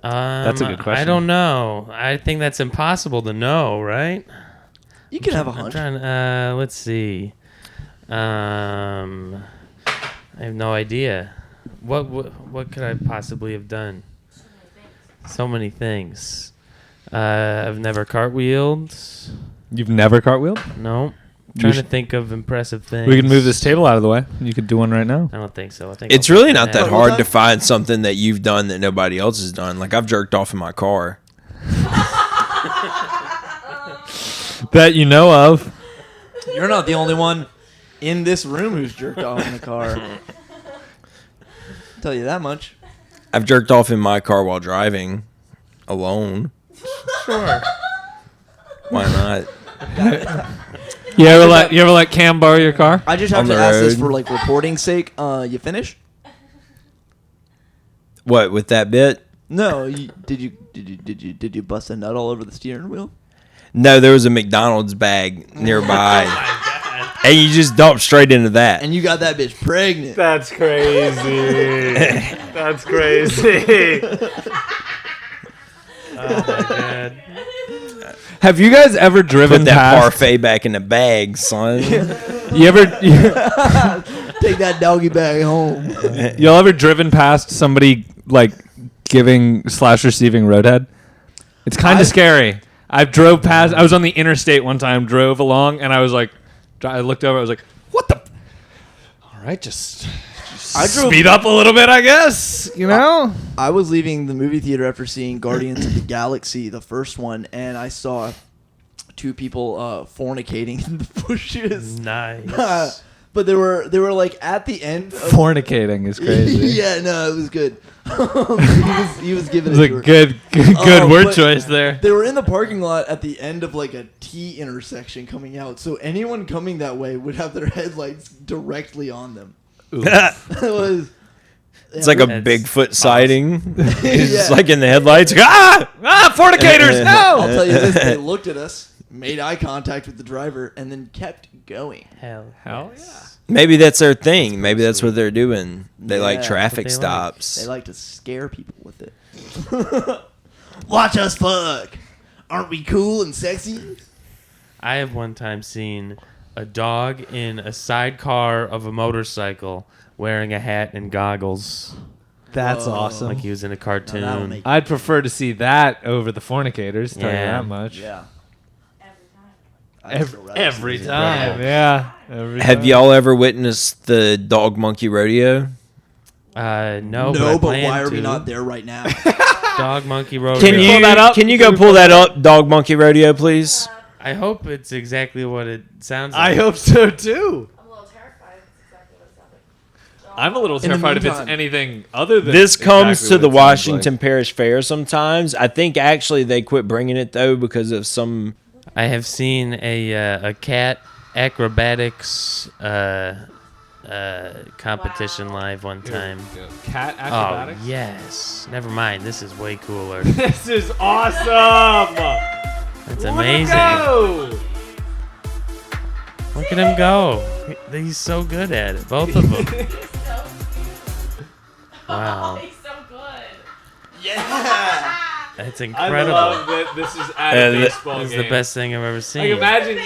That's a good I question. don't know. I think that's impossible to know, right? You can have a I'm hunch. trying. Let's see. I have no idea. What could I possibly have done? So many things. I've never cartwheeled. You've never cartwheeled? No. You Trying sh- to think of impressive things. We can move this table out of the way. You could do one right now. I don't think so. I think It's I'll really put not that What hard was to that? find something that you've done that nobody else has done. Like, I've jerked off in my car. That you know of. You're not the only one in this room who's jerked off in the car. Tell you that much. I've jerked off in my car while driving alone. Sure. Why not? You ever let Cam borrow your car? I just have On to the ask this road. for like reporting's sake. You finish? What, with that bit? No. Did you bust a nut all over the steering wheel? No, there was a McDonald's bag nearby. And you just dumped straight into that. And you got that bitch pregnant. That's crazy. That's crazy. Oh my god. Have you guys ever driven Put that past? parfait back in the bag, son. You ever? Take that doggy bag home. Y'all ever driven past somebody like giving / receiving roadhead? It's kind of scary. I drove past. I was on the interstate one time, drove along, and I was like, I looked over. I was like, what the? All right, just I drove- speed up a little bit, I guess. You know. I was leaving the movie theater after seeing Guardians of the Galaxy, the first one, and I saw two people fornicating in the bushes. Nice. But they were like at the end. Of, Fornicating is crazy. yeah, no, it was good. he was giving It was it a to her. good word but choice there. They were in the parking lot at the end of like a T intersection coming out, so anyone coming that way would have their headlights directly on them. It's It was. like a That's Bigfoot sighting. It's just Yeah. like in the headlights. Fornicators, I'll no! tell you this: they looked at us, made eye contact with the driver, and then kept going. Hell yeah. Maybe that's their thing. Maybe that's what they're doing. They like Yeah, traffic that's what they like. stops. They like to scare people with it. Watch us fuck. Aren't we cool and sexy? I have one time seen a dog in a sidecar of a motorcycle wearing a hat and goggles, That's Whoa. awesome. like he was in a Now that'll cartoon. make- I'd prefer to see that over the fornicators. Tell you Yeah. that much. Yeah. Every time. Yeah. Every Have time. y'all ever witnessed the dog monkey rodeo? No, No, but, I but plan why are we to. not there right now? Dog monkey rodeo. Can you pull that up? Can you go pull that up, dog monkey rodeo, please? I hope it's exactly what it sounds I like. hope so too. I'm a little terrified. That's exactly what it sounds like. I'm a little In the terrified if it's meantime- anything other than This comes exactly to what the it sounds Washington like. Parish Fair sometimes. I think actually they quit bringing it though because of some. I have seen a cat acrobatics competition live one time. Cat Oh acrobatics. yes. Never mind. This is way cooler. This is awesome. That's Look amazing. go. Look at him go. He's so good at it. Both of them. Wow. He's so good. That's I incredible. love that this is at a And baseball This is game. the best thing I've ever Like seen. imagine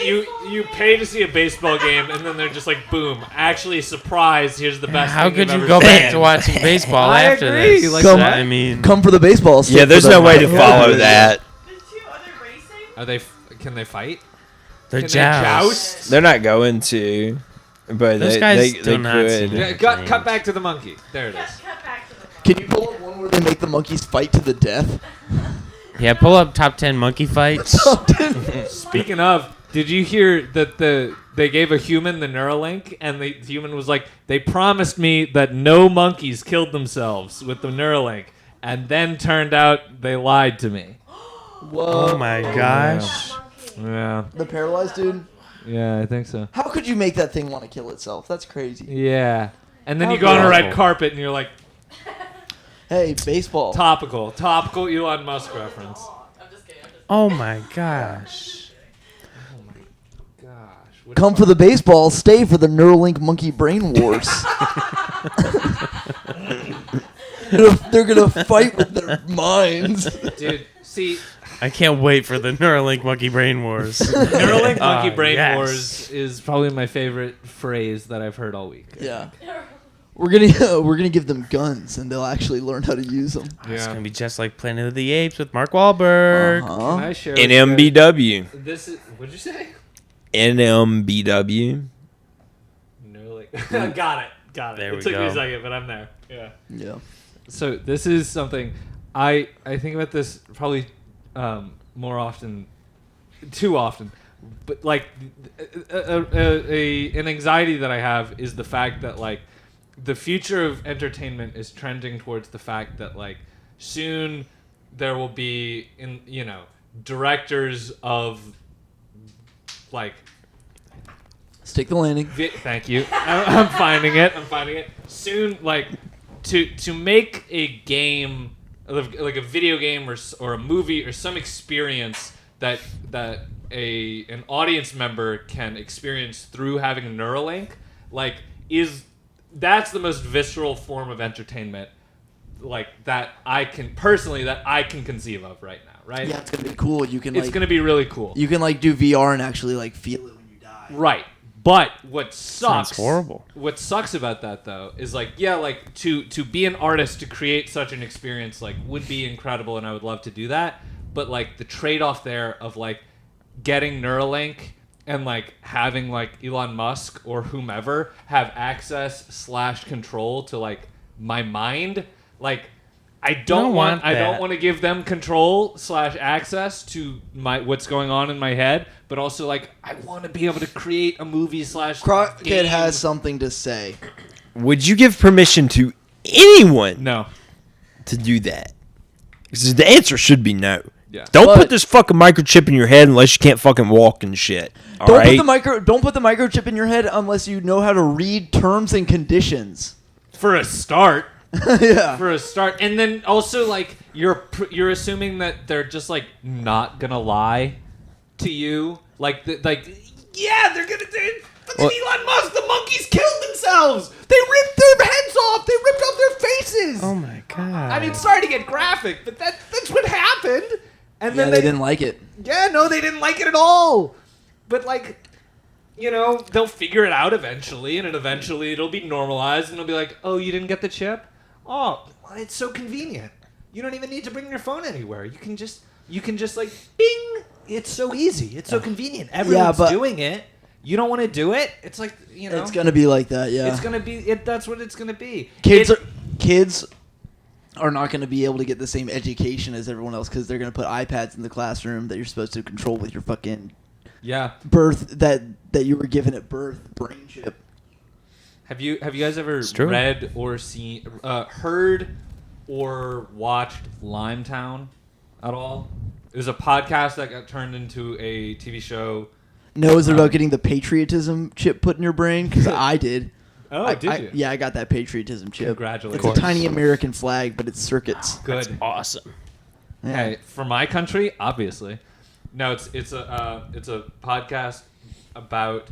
you pay to see a baseball game and then they're just like boom, actually surprise, here's the best How thing could you've you ever go seen. back to watching baseball I after agree, this? like Come- what? I mean, Come for the baseball. stay Yeah, for there's the no way to money. follow that. There's 2 other racing. Are they can they fight? they're Can they joust. They're not going to, but Those they, guys they, do they not could. seem Yeah, cut back to the monkey. There it is. Cut back to the Can you pull up one where they make the monkeys fight to the death? Yeah, pull up top 10 monkey fights. Speaking of, did you hear that they gave a human the Neuralink and the human was like, they promised me that no monkeys killed themselves with the Neuralink, and then turned out they lied to me. Whoa. Oh my gosh. monkey. Yeah, The paralyzed dude? yeah, I think so. How could you make that thing want to kill itself? That's crazy. Yeah, and then How you go on a red awful. carpet and you're like, Hey, baseball. topical Elon Musk reference. I'm just kidding. Oh my gosh. Gosh, what Come for the baseball, stay for the Neuralink monkey brain wars. They're gonna fight with their minds. dude? See, I can't wait for the Neuralink Monkey Brain Wars. Neuralink Monkey Brain yes. Wars is probably my favorite phrase that I've heard all week. Yeah. We're gonna give them guns and they'll actually learn how to use them. It's gonna be just like Planet of the Apes with Mark Wahlberg. Can Uh-huh. I share with you guys- NMBW. This is what'd you say? NMBW. Neuralink. Got it. There It we took me go. a second, but I'm there. Yeah. Yeah. So this is something I think about this probably more often, too often, but like an anxiety that I have is the fact that like the future of entertainment is trending towards the fact that like soon there will be directors of like Stick the landing. thank you. I'm finding it. Soon, like, to make a game, like a video game or a movie or some experience that an audience member can experience through having a Neuralink, like, that's the most visceral form of entertainment, like, that I can conceive of right now, right? Yeah, it's gonna be cool. You can It's like gonna be really cool. you can like do VR and actually like feel it when you die. Right. But what sucks Sounds horrible. What sucks about that though is like like to be an artist to create such an experience like would be incredible and I would love to do that. But like the trade-off there of like getting Neuralink and like having like Elon Musk or whomever have access / control to like my mind, like I don't want to give them control / access to what's going on in my head, but also like I want to be able to create a movie / Crockett game. has something to say. Would you give permission to anyone No. to do that? Because the answer should be no. Yeah. Don't But- put this fucking microchip in your head unless you can't fucking walk and shit. All Don't right? put the microchip in your head unless you know how to read terms and conditions. For a start. Yeah. For a start, and then also like you're assuming that they're just like not gonna lie to you, yeah, they're gonna do. Fucking Elon Musk, the monkeys killed themselves. They ripped their heads off. They ripped off their faces. Oh my god. I mean, sorry to get graphic, but that's what happened. And Yeah, then they didn't like it. Yeah, no, they didn't like it at all. But like, they'll figure it out eventually, and eventually it'll be normalized, and it'll be like, oh, you didn't get the chip? Oh, well, it's so convenient. You don't even need to bring your phone anywhere. You can just like, bing. It's so easy. It's so convenient. Everyone's but- doing it. You don't want to do it? It's like, It's gonna be like that. Yeah. it's gonna be. That's what it's gonna be. Kids are not going to be able to get the same education as everyone else because they're going to put iPads in the classroom that you're supposed to control with your fucking Yeah. birth that you were given at birth brain chip. Have you guys ever true. read or seen, heard or watched Limetown at all? It was a podcast that got turned into a TV show. No, is it about getting the patriotism chip put in your brain? Because I did. Oh, did you? Yeah, I got that patriotism chip. Congratulations. It's a tiny American flag, but it's circuits. Good. Awesome. Yeah. Hey, for my country, obviously. No, it's a podcast about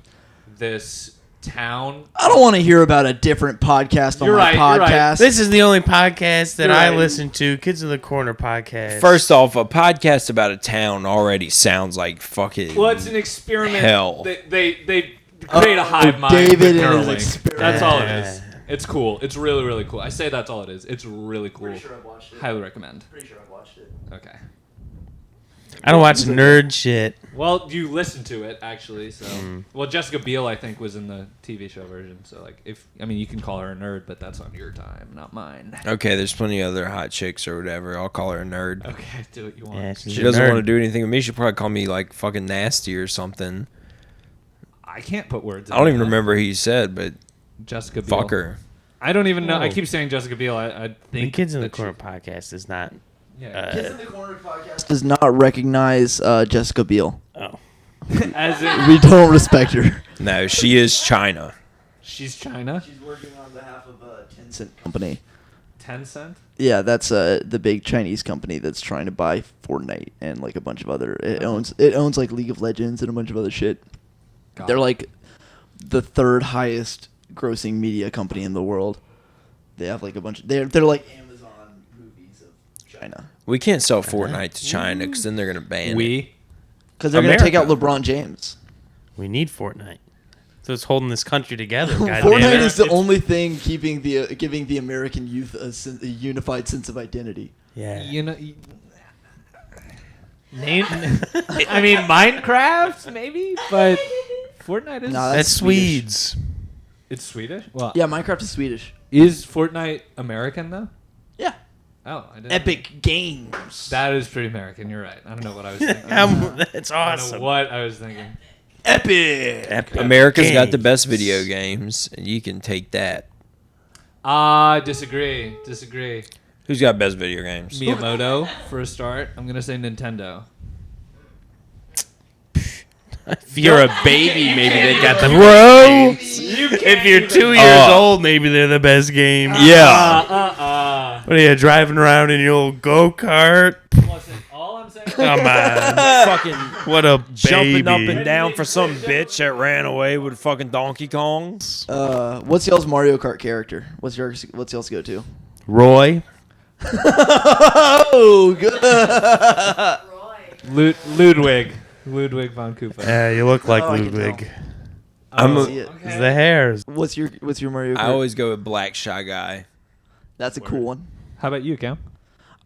this town. I don't want to hear about a different podcast on You're my right, you're right. podcast. This is the only podcast that You're I right. listen to. Kids in the Corner podcast. First off, a podcast about a town already sounds like fucking. Well, it's an experiment. Hell. They create a hive mind. David with and his Neuralink. experiment. That's all it is. It's cool. It's really, really cool. I say that's all it is. It's really cool. Pretty sure I've watched it. Highly recommend. Pretty sure I've watched it. Okay. I don't watch nerd shit. Well, you listened to it actually, so well, Jessica Biel I think was in the TV show version. So like, you can call her a nerd, but that's on your time, not mine. Okay, there's plenty of other hot chicks or whatever. I'll call her a nerd. Okay, do what you want. Yeah, she's She a doesn't nerd. want to do anything with me. She'll probably call me like fucking nasty or something. I can't put words. I don't in even that. remember who you said, but Jessica Biel. fuck her. I don't even know. I Oh. keep saying Jessica Biel. I The think Kids in the that Corner podcast is not. Yeah. Kids in the Corner podcast does not recognize Jessica Biel. Oh. As in, We don't respect her. No, she is China. she's China. She's working on behalf of a Tencent company. Tencent. Yeah, that's the big Chinese company that's trying to buy Fortnite and like a bunch of other. It owns like League of Legends and a bunch of other shit. Got They're it. like the third highest grossing media company in the world. They have like a bunch. They're like Amazon movies of China We can't sell Fortnite to China because then they're gonna ban it. We. because they're gonna take out America. LeBron James. We need Fortnite. So it's holding this country together. God Fortnite damn it. is the only thing keeping giving the American youth a unified sense of identity. Yeah. You know. Name. I mean, Minecraft maybe, but Fortnite is. No, That's Swedish. Swedes. It's Swedish. Well, Yeah, Minecraft is Swedish. Is Fortnite American though? Yeah, Oh, I didn't. Epic Games. That is pretty American. You're right. I don't know what I was thinking. That's I don't awesome. know what I was thinking. Epic. Epic America's got the games. best video games, and you can take that. Disagree. Who's got best video games? Miyamoto for a start. I'm gonna say Nintendo. If you're a baby, maybe they got the Bro. If you're 2 years old, maybe they're the best game. Yeah. What are you driving around in your old go kart? Listen, all I'm saying. Come on, Fucking what a baby! jumping up and down for some bitch that ran away with fucking Donkey Kong. What's y'all's Mario Kart character? What's y'all's go to? Roy. Oh, good. Roy. Ludwig von Koopa. Yeah, you look like Oh, I can Ludwig. I'm See it. It's the hairs. What's your Mario Kart? I always go with Black Shy Guy. That's a cool one. How about you, Cam?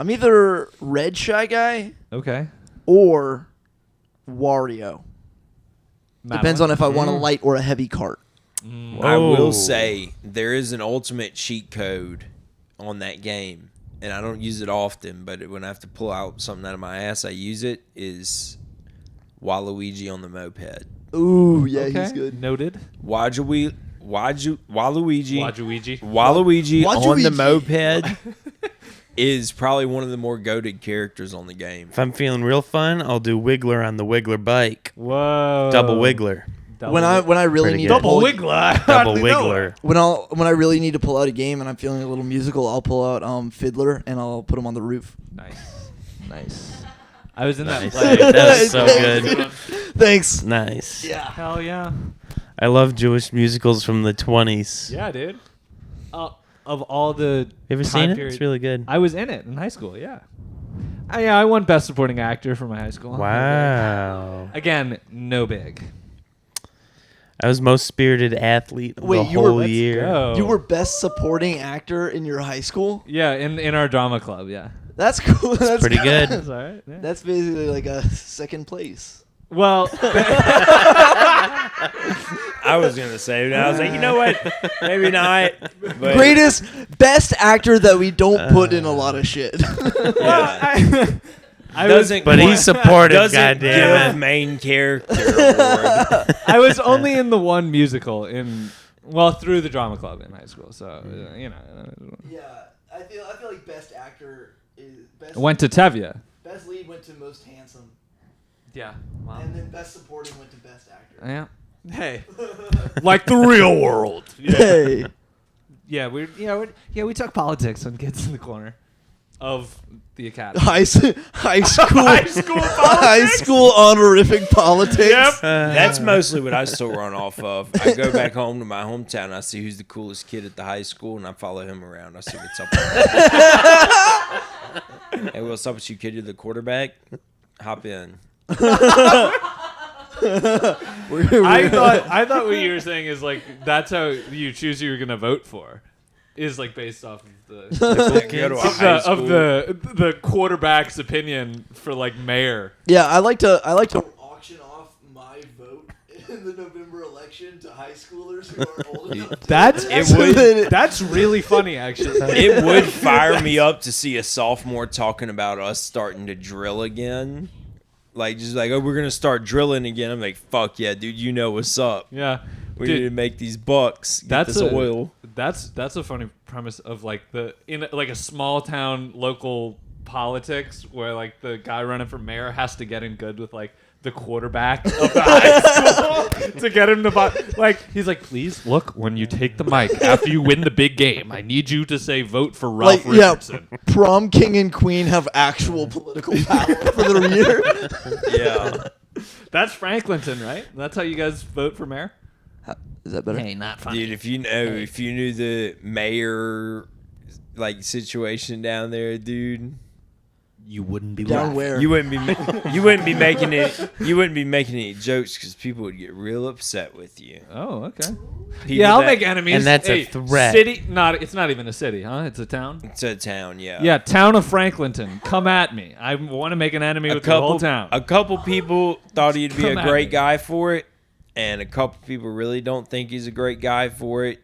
I'm either Red Shy Guy Okay. or Wario. Depends on if I want a light or a heavy cart. I Whoa. will say there is an ultimate cheat code on that game, and I don't use it often, but when I have to pull out something out of my ass, I use it, is Waluigi on the moped. Ooh, yeah, Okay. he's good. Noted. Waluigi Waluigi. Waluigi on the Waluigi. moped is probably one of the more goated characters on the game. If I'm feeling real fun, I'll do Wiggler on the Wiggler bike. Whoa. Double Wiggler. When I really Pretty need good. to pull Wiggler. Double Wiggler. when I really need to pull out a game and I'm feeling a little musical, I'll pull out Fiddler and I'll put him on the roof. Nice. I was in that Nice. play. That was so good. Thanks. Nice. Yeah. Hell yeah. I love Jewish musicals from the 20s. Yeah, dude. Of all the You ever time seen it? period- It's really good. I was in it in high school. Yeah. I won Best Supporting Actor for my high school. Wow. Again, no big. I was most spirited athlete of Wait, the you were- whole Let's year. go. You were best supporting actor in your high school? Yeah, in our drama club. Yeah. That's cool. That's Pretty good. That's all right. Yeah. That's basically like a second place. Well, I was gonna say, and I was like, you know what? Maybe not. But Best actor that we don't put in a lot of shit. yeah. doesn't But he's supportive, doesn't give goddammit. main character award. I was only in the one musical through the drama club in high school. So you know, Yeah, I feel like best actor is best. went to Tevye. Best lead went to most handsome, Yeah. Wow. and then best supporting went to best actor. Yeah. Hey. Like the real world. Hey. Yeah, we talk politics on Kids in the Corner of the Academy. High school High school high school honorific politics. Yep. That's mostly what I still run off of. I go back home to my hometown. And I see who's the coolest kid at the high school, and I follow him around. I see what's up. Hey, what's up with you, kid? You're the quarterback. Hop in. I thought what you were saying is like that's how you choose who you're gonna vote for, is like based off of the Go to a high of school. the quarterback's opinion for like mayor. Yeah, I like to auction off my vote in the November election to high schoolers who are old enough. That's really funny actually. It would fire me up to see a sophomore talking about us starting to drill again. Like, just like, oh, we're going to start drilling again. I'm like, fuck yeah, dude, you know what's up. Yeah. We Dude, need to make these bucks, get that's this oil. That's a funny premise of like in like a small town local politics where like the guy running for mayor has to get in good with like the quarterback of the high school to get him to buy. Like he's like, please look when you take the mic after you win the big game. I need you to say vote for Ralph Richardson. Prom king and queen have actual political power for the year. Yeah. That's Franklinton, right? That's how you guys vote for mayor. Is that better? Hey, not funny. Dude, if you knew the mayor, like, situation down there, dude, You wouldn't be Down laughing. where? you wouldn't be making any jokes because people would get real upset with you. Oh, okay. People Yeah, I'll that- make enemies. And that's a Hey, threat. City, it's not even a city, huh? It's a town. It's a town, yeah. Yeah, town of Franklinton. Come at me. I want to make an enemy with the whole town. A couple people thought he'd be Come a at great me. guy for it, and a couple people really don't think he's a great guy for it.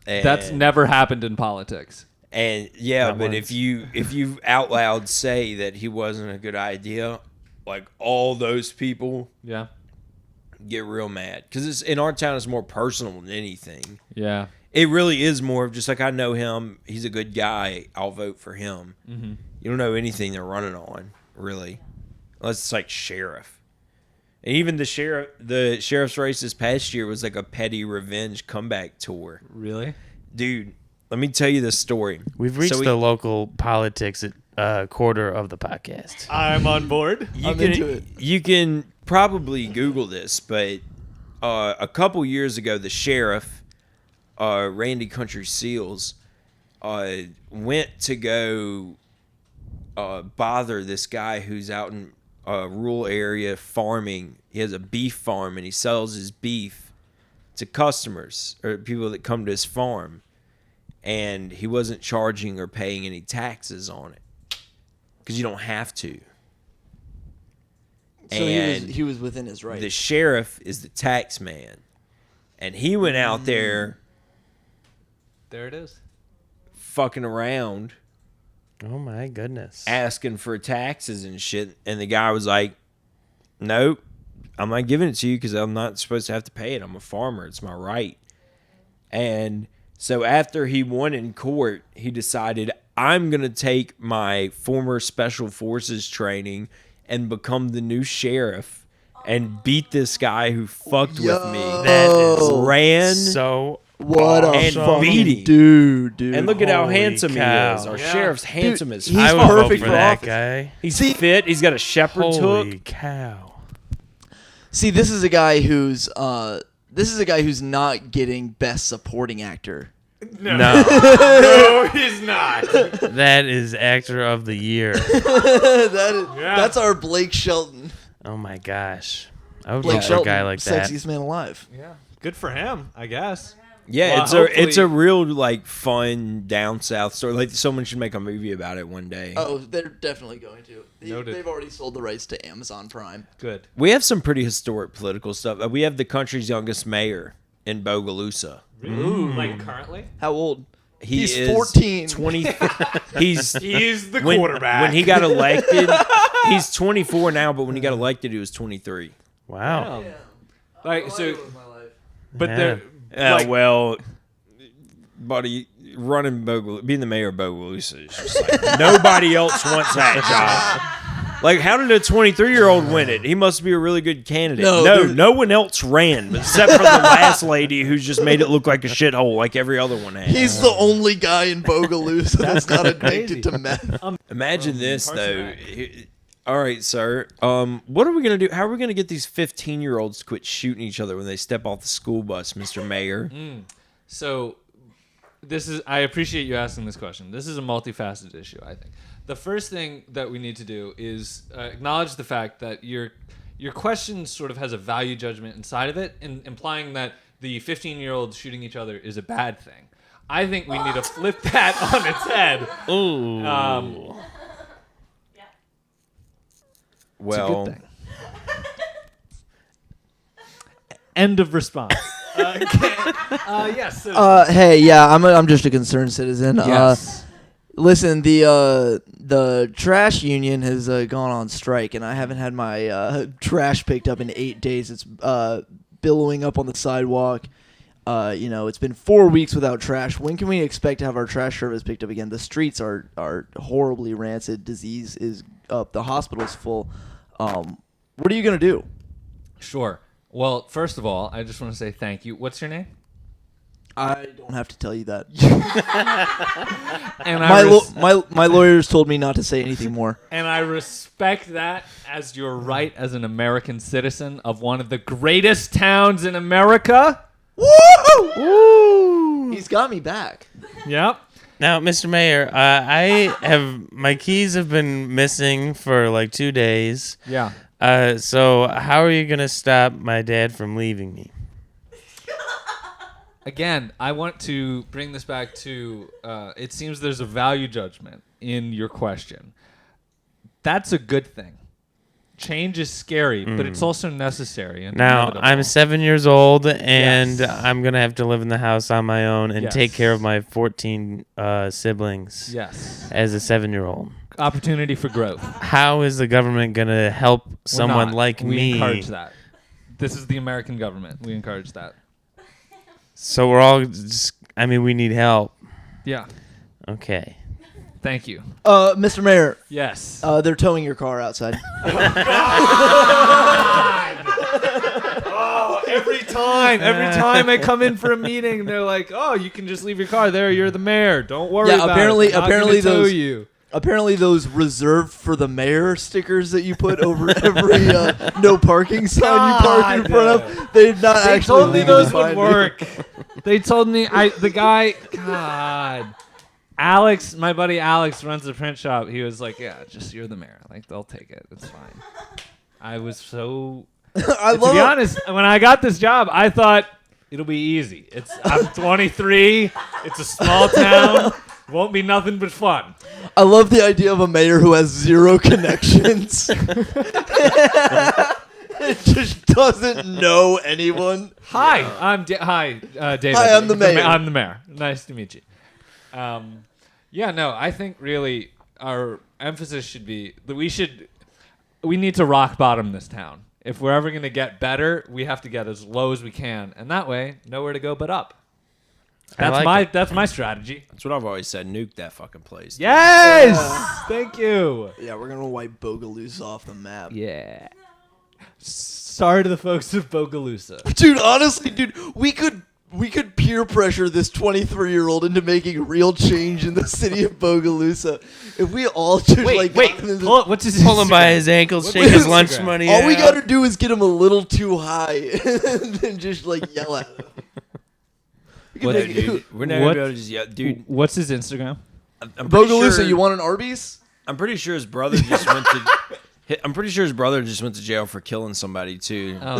And, That's never happened in politics. And yeah, Not but once. if you out loud say that he wasn't a good idea, like all those people Yeah. get real mad because it's in our town. It's more personal than anything. Yeah. It really is more of just like I know him. He's a good guy. I'll vote for him. Mm-hmm. You don't know anything they're running on, really, unless it's like sheriff. And even the sheriff's race this past year was like a petty revenge comeback tour. Really? Dude, let me tell you this story. We've reached So the local politics quarter of the podcast. I'm on board. I'm into it. You can probably Google this, but a couple years ago, the sheriff, Randy Country Seals, went to go bother this guy who's out in a rural area farming. He has a beef farm, and he sells his beef to customers or people that come to his farm. And he wasn't charging or paying any taxes on it because you don't have to. So And he was within his right. the sheriff is the tax man, and he went out there There it is. fucking around Oh my goodness. asking for taxes and shit, and the guy was like, nope, I'm not giving it to you because I'm not supposed to have to pay it. I'm a farmer. It's my right. And so after he won in court, he decided, I'm going to take my former special forces training and become the new sheriff and beat this guy who fucked with me. That is Ran so what a and fucking beat him. dude. and look at how Holy handsome cow. he is. Our Yeah. sheriff's handsome as he's fuck. I would vote perfect for for that office. guy. He's fit. He's got a shepherd's Holy hook. cow. See, this is a guy who's not getting best supporting actor. No, No, he's not. that is actor of the year. That's our Blake Shelton. Oh my gosh. I would Blake vote for a Shelton, guy like that. sexiest man alive. Yeah. Good for him, I guess. Yeah, Well, it's a hopefully- real like fun down south story. Like someone should make a movie about it one day. Oh, they're definitely going to. Noted. They've already sold the rights to Amazon Prime. Good. We have some pretty historic political stuff. We have the country's youngest mayor in Bogalusa. Ooh, like currently? How old? He's is 14. 20. He's the when he got elected. He's 24 now, but when he got elected, he was 23. Wow. Like so, but Yeah. they're like, Well, buddy, running being the mayor of Bogalusa is just like nobody else wants that job. Like, how did a 23-year-old win it? He must be a really good candidate. No one else ran except for the last lady who's just made it look like a shithole like every other one has. He's the only guy in Bogalusa that's not addicted to meth. Imagine this, though. All right, sir. What are we going to do? How are we going to get these 15-year-olds to quit shooting each other when they step off the school bus, Mr. Mayor? So I appreciate you asking this question. This is a multifaceted issue, I think. The first thing that we need to do is acknowledge the fact that your question sort of has a value judgment inside of it, implying that the 15-year-olds shooting each other is a bad thing. I think we need to flip that on its head. Ooh. Well, End of response. Yes. Hey, yeah, I'm just a concerned citizen. Yes. Listen, the trash union has gone on strike, and I haven't had my trash picked up in 8 days. It's billowing up on the sidewalk. It's been 4 weeks without trash. When can we expect to have our trash service picked up again? The streets are horribly rancid. Disease is up. The hospital's full. What are you gonna do? Sure. Well, first of all, I just want to say thank you. What's your name? I don't have to tell you that. And My lawyers told me not to say anything more. And I respect that as your right as an American citizen of one of the greatest towns in America. Woo! He's got me back. Yep. Now, Mr. Mayor, my keys have been missing for like 2 days. Yeah. So how are you gonna stop my dad from leaving me? Again, I want to bring this back to, it seems there's a value judgment in your question. That's a good thing. Change is scary, but it's also necessary. And Now, inevitable. I'm 7 years old, and Yes. I'm going to have to live in the house on my own and Yes. take care of my 14 siblings Yes. as a 7-year-old. Opportunity for growth. How is the government going to help We're someone not. like we me? encourage that. This is the American government. We encourage that. So we're all just, we need help. Yeah. Okay. Thank you. Mr. Mayor, Yes. they're towing your car outside. Every time I come in for a meeting, they're like, "Oh, you can just leave your car there. You're the mayor. Don't worry Yeah, about apparently- it. I'm not apparently gonna tow those- you." Apparently, those reserved for the mayor stickers that you put over every no parking sign you park in front of, they're not They actually told me legally those would binding. work. They told me God. Alex, my buddy Alex runs a print shop. He was like, "Yeah, just you're the mayor. Like they'll take it. It's fine." I was so I to love be it. honest, when I got this job, I thought it'll be easy. I'm 23. It's a small town. Won't be nothing but fun. I love the idea of a mayor who has zero connections. Just doesn't know anyone. Hi, I'm David. Hi, I'm the mayor. I'm the mayor. Nice to meet you. I think really our emphasis should be that we need to rock bottom this town. If we're ever going to get better, we have to get as low as we can, and that way, nowhere to go but up. That's my strategy. that's what I've always said. Nuke that fucking place. Yes, thank you. Yeah, we're gonna wipe Bogalusa off the map. Yeah. Sorry to the folks of Bogalusa. Dude, honestly, we could peer pressure this 23-year-old into making real change in the city of Bogalusa if we all just What's his Pull him by Instagram? his ankles, What's shake his Instagram? lunch money. all we out. gotta do is get him a little too high and then just yell at him. What- Yeah, dude, we're never What- gonna be able to just yell. Dude, What's his Instagram? I'm pretty Bogalusa, sure- you want an Arby's? I'm pretty sure his brother just went to. I'm pretty sure his brother just went to jail for killing somebody too. Oh,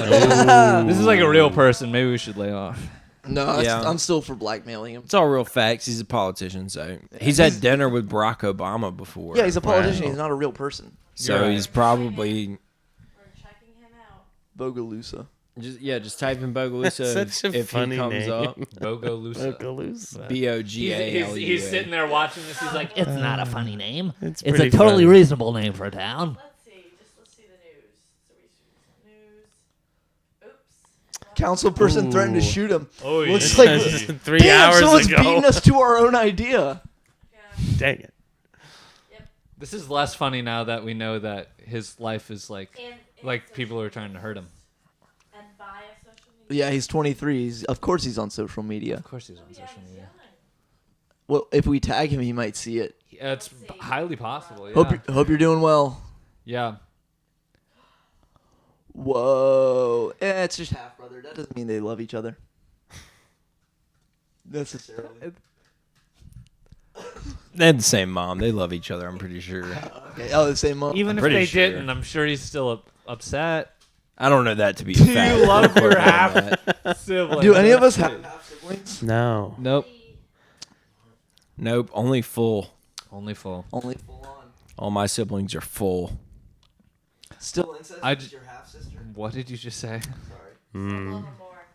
this is like a real person. Maybe we should lay off. No, Yeah. I'm still for blackmailing him. It's all real facts. He's a politician, so he's had dinner with Barack Obama before. Yeah, he's a politician. He's not a real person. So You're he's right. probably. We're checking him out. Bogalusa. Just type in Bogalusa Such a if funny he comes name. up. Bogalusa. Bogalusa. Bogalua. He's sitting there watching this. He's like, It's not a funny name. It's It's a pretty totally funny. reasonable name for a town. Let's see the news. So we should news. Oops. Councilperson threatened to Ooh. shoot him. oh, Looks yeah. like 3 damn, hours someone's ago. beating us to our own idea. Yeah. Dang it. This is less funny now that we know that his life is like And people are trying to hurt him. And via social media. Yeah, he's 23. Of course he's on social media. Of course he's on social media. Well, if we tag him, he might see it. Yeah, it's highly possible. Yeah. Hope you're doing well. Yeah. Whoa. It's just half brother. That doesn't mean they love each other. Necessarily. They had the same mom. They love each other, I'm pretty sure. Okay. Oh, the same mom. Even I'm if pretty they sure. didn't, I'm sure he's still upset. I don't know that to be a Do fact. you love your Quote on half that. sibling? Do any of us have half siblings? No. Nope. Nope, only full. Only full. Only full on. All my siblings are full. Still incest I is j- your half sister? What did you just say? Sorry. Some love 'em more.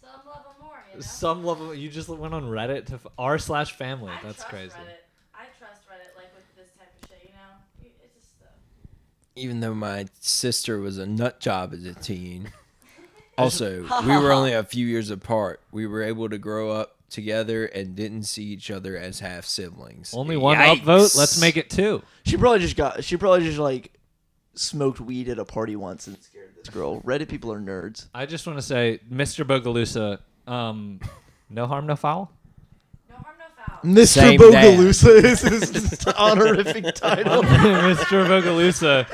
Some love 'em more, you know? Some level. You just went on Reddit to r/family. I That's trust crazy. Reddit. I trust Reddit, like, with this type of shit, you know? It's just, Even though my sister was a nut job as a teen. Also, we were only a few years apart. We were able to grow up together and didn't see each other as half siblings. Only one Yikes. upvote. Let's make it 2. She probably just like smoked weed at a party once and scared this girl. Reddit people are nerds. I just want to say, Mr. Bogalusa, no harm, no foul. no harm, no foul. Mr. Same Bogalusa is his honorific title. Mr. Bogalusa.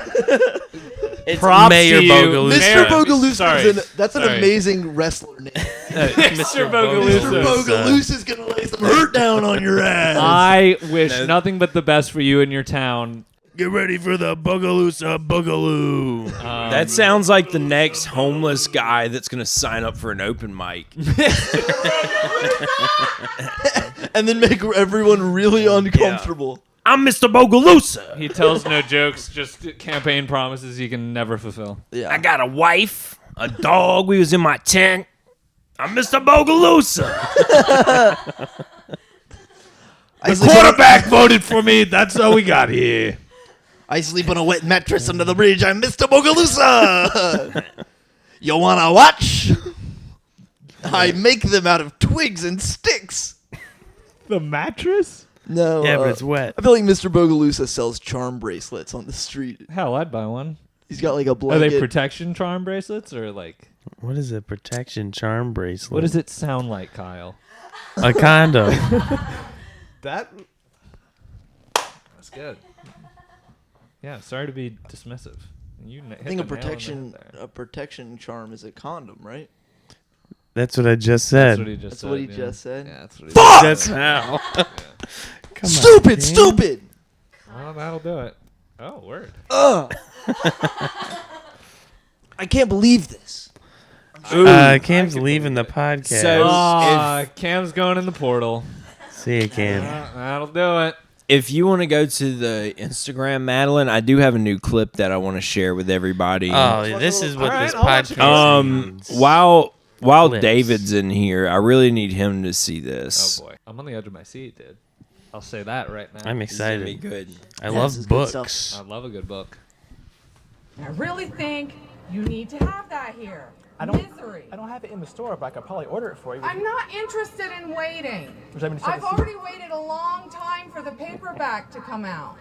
It's Props Mayor to you. Mr. Bogalusa. Mayor- Bogalusa Sorry. that's an Sorry. amazing wrestler name. Mr. Mr. Bogalusa. Bogalusa's gonna lay some hurt down on your ass. I wish No. nothing but the best for you and your town. Get ready for the Bogalusa Boogaloo. That sounds like the next homeless guy that's going to sign up for an open mic. And then make everyone really uncomfortable. I'm Mr. Bogalusa. He tells no jokes, just campaign promises he can never fulfill. Yeah. I got a wife, a dog. We was in my tent. I'm Mr. Bogalusa. Quarterback voted for me. That's how we got here. I sleep on a wet mattress under the bridge. I'm Mr. Bogalusa. You wanna watch? I make them out of twigs and sticks. The mattress? No. Yeah, but it's wet. I feel like Mr. Bogalusa sells charm bracelets on the street. Hell, I'd buy one. He's got like a Are blanket. they protection charm bracelets or like? What is a protection charm bracelet? What does it sound like, Kyle? A condom. That's good. Yeah, sorry to be dismissive. You I think a protection charm is a condom, right? That's what I just That's said. what he just That's said. what he yeah. just said. Yeah, that's what he Fuck! That's how. Come on, Stupid, Cam. stupid. Well, that'll do it. Oh, word. Ugh. I can't believe this. Cam's leaving the podcast. So- Cam's going in the portal. See you, Cam. That'll do it. If you want to go to the Instagram, Madeline, I do have a new clip that I want to share with everybody. Oh, this is what All this right, I'll watch it. podcast means. While Clips. David's in here, I really need him to see Oh this. boy, I'm on the edge of my seat, dude. I'll say that right now. I'm This is gonna be excited. good. I Yes, love it's good stuff. books. I love a good book. I really think you need to have that here. Misery. I don't have it in the store, but I could probably order it for you. I'm not interested in waiting. Would you like me to check I've to see? already waited a long time for the paperback to come out.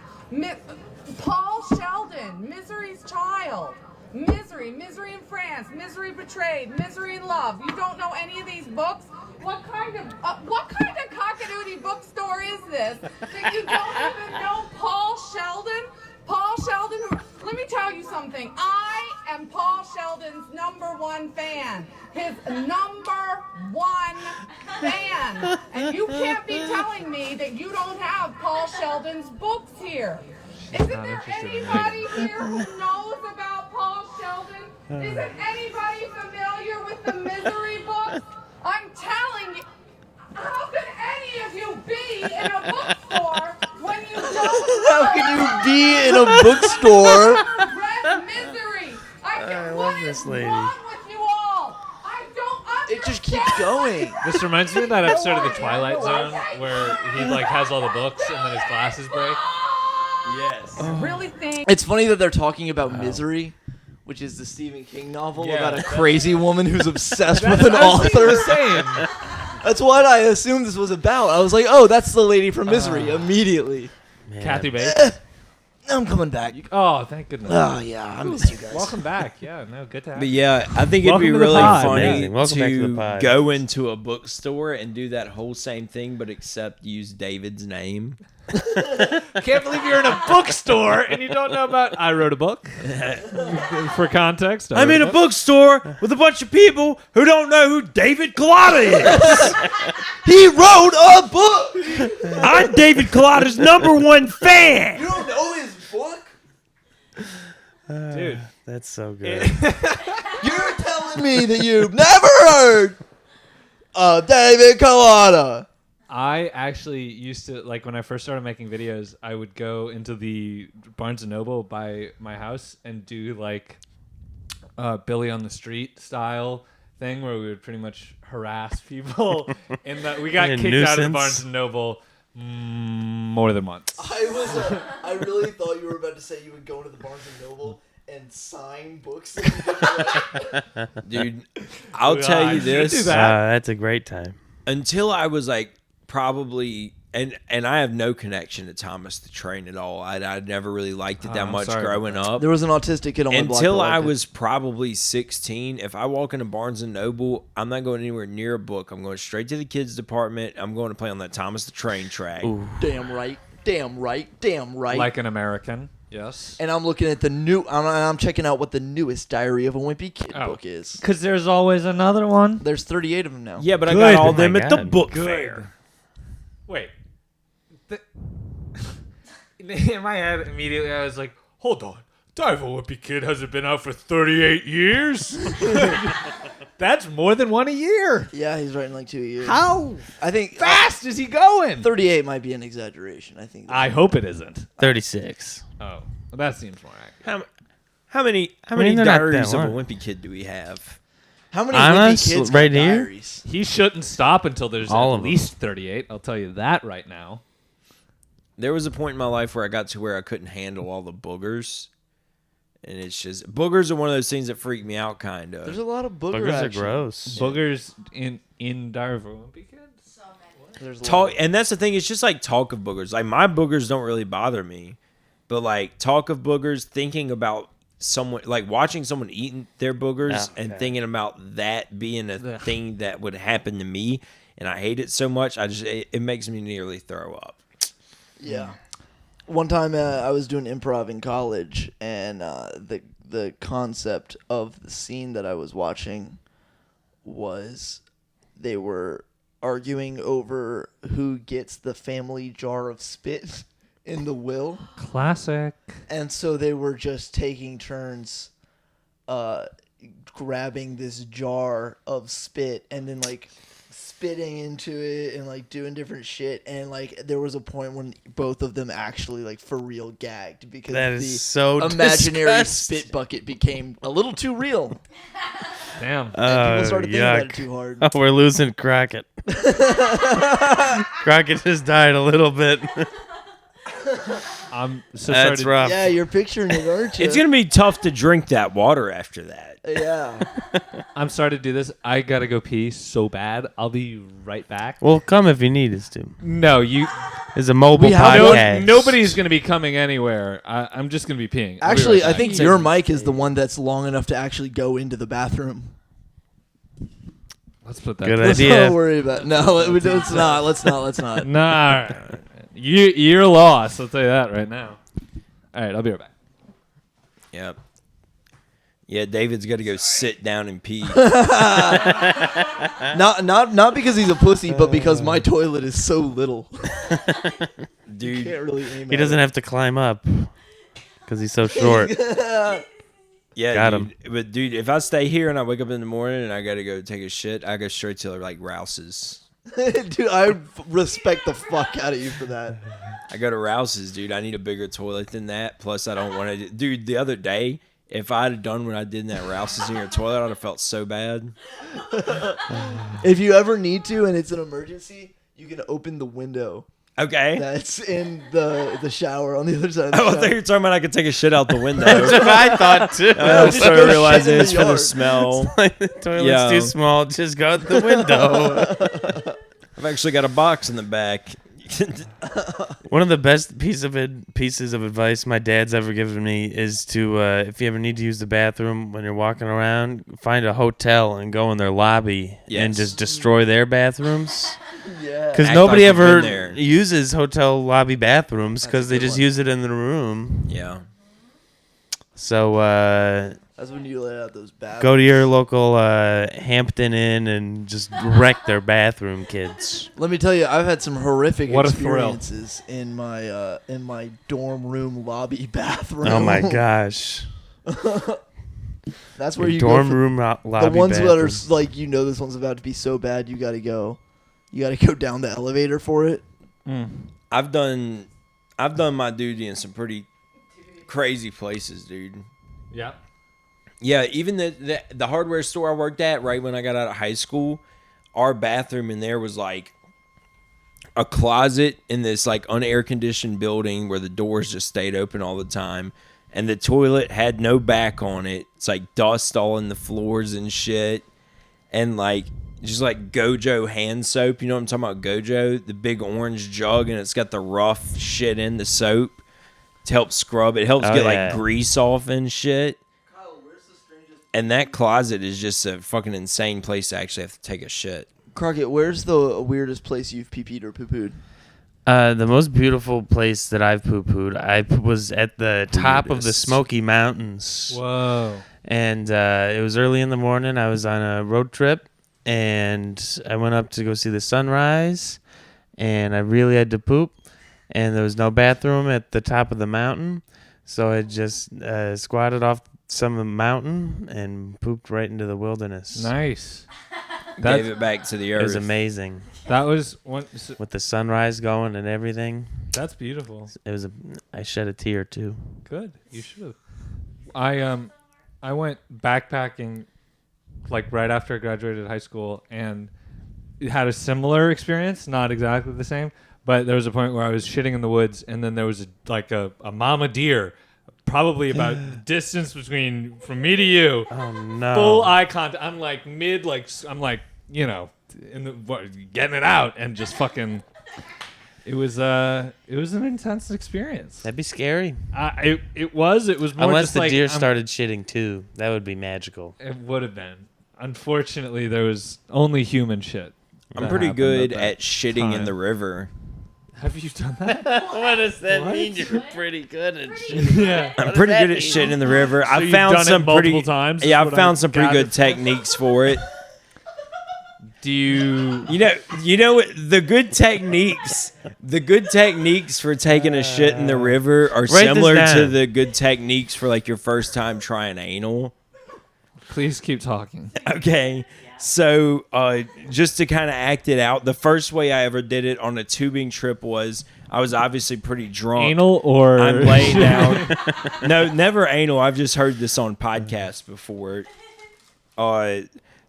Paul Sheldon, Misery's Child. Misery, Misery in France, Misery Betrayed, Misery in Love. You don't know any of these books? What kind of cockadoodie bookstore is this that you don't even know Paul Sheldon? Paul Sheldon, let me tell you something. I am Paul Sheldon's #1 fan. His #1 fan. And you can't be telling me that you don't have Paul Sheldon's books here. Isn't not there interested in anybody here who knows about Paul Sheldon? Isn't anybody familiar with the Misery books? I'm telling you. How could any of you be in a bookstore when you don't How can you be in a bookstore? read Misery? I love this lady. Wrong with just keeps going. This reminds me of that episode of The Twilight Zone where he like has all the books and then his glasses break. Yes. Really think It's funny that they're talking about Misery, which is the Stephen King novel about a crazy woman who's obsessed with an author. That's what I assumed this was about. I was like, oh, that's the lady from Misery immediately. Man. Kathy Bates. I'm coming back. Oh, thank goodness. Oh, yeah, I miss you guys. Welcome back. Yeah, no, good to have But you. yeah, I think it'd be Welcome to the really pod. funny Amazing. Welcome back to the to pod. go into a bookstore and do that whole same thing, but except use David's name. Can't believe you're in a bookstore and you don't know about. I wrote a book. For context, I'm in a bookstore with a bunch of people who don't know who David Collada is. He wrote a book! I'm David Collada's #1 fan. You don't know his book? dude. That's so good. You're telling me that you've never heard of David Collada. I actually used to, like, when I first started making videos, I would go into the Barnes & Noble by my house and do, like, Billy on the Street style thing where we would pretty much harass people. And we got A kicked out of the nuisance. Barnes & Noble more than once. I really thought you were about to say you would go into the Barnes & Noble and sign books. Dude, I'll tell you I should do this. that. That's a great time. Until I was like probably and I have no connection to Thomas the Train at all. I never really liked it that I'm much sorry about growing up. There was an autistic kid on my block. Until that I liked it. was probably 16, if I walk into Barnes & Noble, I'm not going anywhere near a book. I'm going straight to the kids department. I'm going to play on that Thomas the Train track. Damn right. Damn right. Damn right. Like an American, yes. And I'm looking at the new. I'm checking out what the newest Diary of a Wimpy Kid book is. Because there's always another one. There's 38 of them now. Yeah, but I Good. got all Oh them my at the God. book Good. fair. Wait. In my head, immediately I was like, hold on. Diary of a Wimpy Kid hasn't been out for 38 years? That's more than one a year. Yeah, he's writing like 2 years. How I think fast is he going? 38 might be an exaggeration. I think. I hope it isn't. 36. Oh, well, that seems more accurate. How many mean, they're not diaries that of a long. Wimpy Kid do we have? How many Honest, Wimpy Kids right got here? diaries? He shouldn't stop until there's All at of them. least 38. I'll tell you that right now. There was a point in my life where I got to where I couldn't handle all the boogers. And it's just, boogers are one of those things that freak me out, kind of. There's a lot of booger Boogers are action. gross. Boogers in Diary of a Wimpy Kid? So many. There's a Talk, lot. and that's the thing. It's just like talk of boogers. Like my boogers don't really bother me, but like talk of boogers, thinking about someone, like watching someone eating their boogers and thinking about that being a thing that would happen to me, and I hate it so much. It makes me nearly throw up. Yeah. One time I was doing improv in college, and the concept of the scene that I was watching was they were arguing over who gets the family jar of spit in the will. Classic. And so they were just taking turns grabbing this jar of spit and then like spitting into it and like doing different shit, and like there was a point when both of them actually like for real gagged because That the is so imaginary disgusting. spit bucket became a little too real. Damn. And people started thinking about it yuck. too hard. Oh, we're losing Crockett. Crockett just died a little bit. I'm so That's sorry. rough. Yeah, you're picturing it, aren't you? It's gonna be tough to drink that water after that. Yeah. I'm sorry to do this. I gotta go pee so bad. I'll be right back. Well, come if you need us to. No, you. It's a mobile We have podcast. Nobody's gonna be coming anywhere. I'm just gonna be peeing. I'll be Actually, right I back. think your mic is the one that's long enough to actually go into the bathroom. Let's put that. Good Let's idea. not worry about. No, let's not. Let's not. Let's not. Nah, you're lost. I'll tell you that right now. All right, I'll be right back. Yep. Yeah, David's got to go sit down and pee. Not because he's a pussy, but because my toilet is so little. Dude, Can't really aim He at doesn't it. have to climb up because he's so short. yeah, Got dude. But dude, if I stay here and I wake up in the morning and I got to go take a shit, I go straight to like Rouse's. Dude, I respect the fuck out of you for that. I go to Rouse's, dude. I need a bigger toilet than that. Plus, I don't want to. Dude, the other day, if I'd have done what I did in that Rouse's in your toilet, I'd have felt so bad. If you ever need to and it's an emergency, you can open the window Okay. that's in the shower on the other side of the Oh, I shower. thought you were talking about I could take a shit out the window. That's what I thought too. I just started go shit realizing in the it's for the yard. smell. Like the toilet's Yeah. too small. Just go out the window. I've actually got a box in the back. One of the best pieces of advice my dad's ever given me is to, if you ever need to use the bathroom when you're walking around, find a hotel and go in their lobby and Yes. just destroy their bathrooms. Yeah. Because Act nobody like you've ever been there. uses hotel lobby bathrooms That's a because they good just one. use it in the room. Yeah. So That's when you let out those bathrooms. go to your local Hampton Inn and just wreck their bathroom, kids. Let me tell you, I've had some horrific What a thrill. experiences in my dorm room lobby bathroom. Oh my gosh. That's where Your you dorm go. room lobby The ones that bathroom. are like, this one's about to be so bad, you gotta go. You gotta go down the elevator for it. I've done my duty in some pretty crazy places, dude. Yeah. Yeah, even the hardware store I worked at right when I got out of high school, our bathroom in there was like a closet in this like unair conditioned building where the doors just stayed open all the time, and the toilet had no back on it. It's like dust all in the floors and shit, and like just like Gojo hand soap. You know what I'm talking about? Gojo, the big orange jug, and it's got the rough shit in the soap to help scrub. It helps Oh, get yeah. like grease off and shit. And that closet is just a fucking insane place to actually have to take a shit. Crockett, where's the weirdest place you've pee-peed or poo-pooed? The most beautiful place that I've poo-pooed, was at the top of the Weirdest. Smoky Mountains. Whoa. And it was early in the morning. I was on a road trip, and I went up to go see the sunrise, and I really had to poop, and there was no bathroom at the top of the mountain, so I just squatted off some of the mountain and pooped right into the wilderness. Nice. Gave it back to the earth. It was amazing That was one. with the sunrise going and everything. That's beautiful. I shed a tear too. Good. You should have. I went backpacking like right after I graduated high school and had a similar experience, not exactly the same, but there was a point where I was shitting in the woods and then there was a mama deer probably about distance from me to you. Oh no! Full eye contact. I'm like getting it out and just fucking. It was an intense experience. That'd be scary. It was more Unless just the like, deer started shitting too, that would be magical. It would have been. Unfortunately, there was only human shit. I'm that pretty happened good that at shitting in time. the river. Have you done that? What does that What? mean? You're pretty good at shit. Yeah. I'm does pretty that good at mean? shitting in the river. So I you've found done it some pretty multiple times, is Yeah, I what found I some pretty good gathered from it? techniques for it. Do you? You know what? The good techniques for taking a shit in the river are this similar to down. the good techniques for like your first time trying anal. Please keep talking. Okay. So, just to kind of act it out, the first way I ever did it on a tubing trip was I was obviously pretty drunk. Anal or I'm laying down. No, never anal. I've just heard this on podcasts before.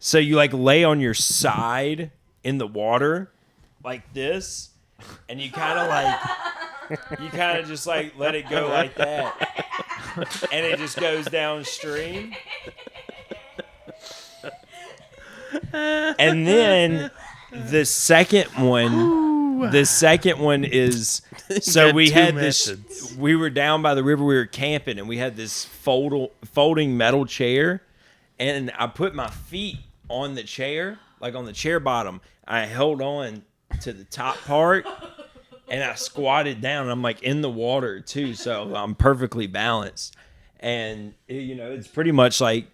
So you like lay on your side in the water like this, and you kind of just like let it go like that, and it just goes downstream. And then the second one is so got we two had methods. this. We were down by the river. We were camping, and we had this folding metal chair, and I put my feet on the chair, like on the chair bottom. I held on to the top part, and I squatted down. And I'm like in the water too, so I'm perfectly balanced. And it's pretty much like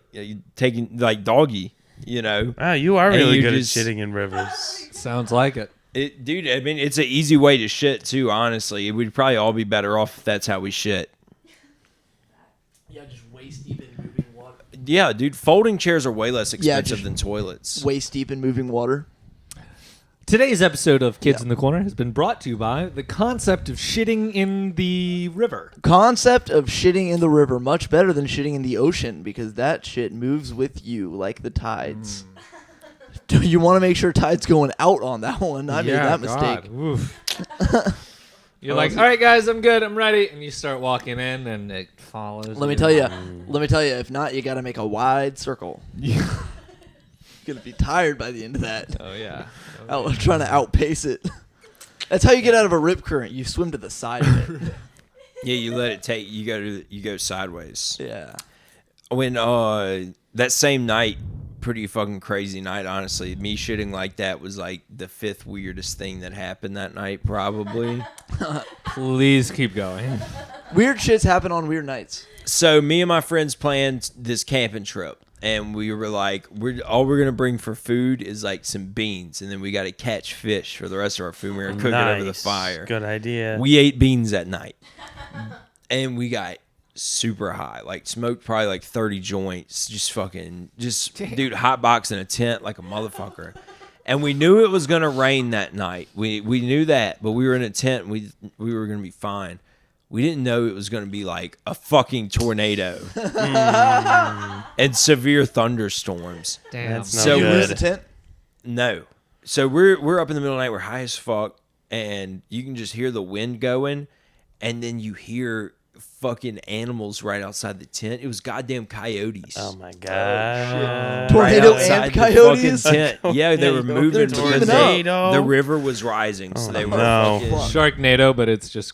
taking like doggy. Wow, you are And really you good just- at shitting in rivers. sounds like it. Dude, I mean, it's an easy way to shit too. Honestly, we'd probably all be better off if that's how we shit. Yeah, just waist deep in moving water. Yeah, dude, folding chairs are way less expensive just than toilets. Waist deep in moving water. Today's episode of Kids in the Corner has been brought to you by the concept of shitting in the river. Concept of shitting in the river, much better than shitting in the ocean, because that shit moves with you like the tides. Do you want to make sure tide's going out on that one? I made that mistake. You're like, all right, guys, I'm good, I'm ready, and you start walking in, and it follows. Let me tell you. If not, you got to make a wide circle. Yeah. Gonna be tired by the end of that. Oh yeah. Trying to outpace it. That's how you get out of a rip current. You swim to the side of it. Yeah, you let it take. You go sideways. Yeah. When that same night, pretty fucking crazy night. Honestly, me shitting like that was like the 5th weirdest thing that happened that night, probably. Please keep going. Weird shits happen on weird nights. So me and my friends planned this camping trip. And we were like, all we're going to bring for food is like some beans. And then we got to catch fish for the rest of our food. We're going to cook it over the fire. Good idea. We ate beans that night. And we got super high. Like smoked probably like 30 joints. Dude, hot box in a tent like a motherfucker. And we knew it was going to rain that night. We knew that. But we were in a tent. And we were going to be fine. We didn't know it was going to be like a fucking tornado and severe thunderstorms. Damn. That's no So good. where's the tent? No. So we're up in the middle of the night. We're high as fuck. And you can just hear the wind going. And then you hear fucking animals right outside the tent. It was goddamn coyotes. Oh my god. Tornado Right outside and the coyotes? fucking tent. Yeah, they were moving because Tornado. the river was rising. So they were no. fucking... Sharknado, but it's just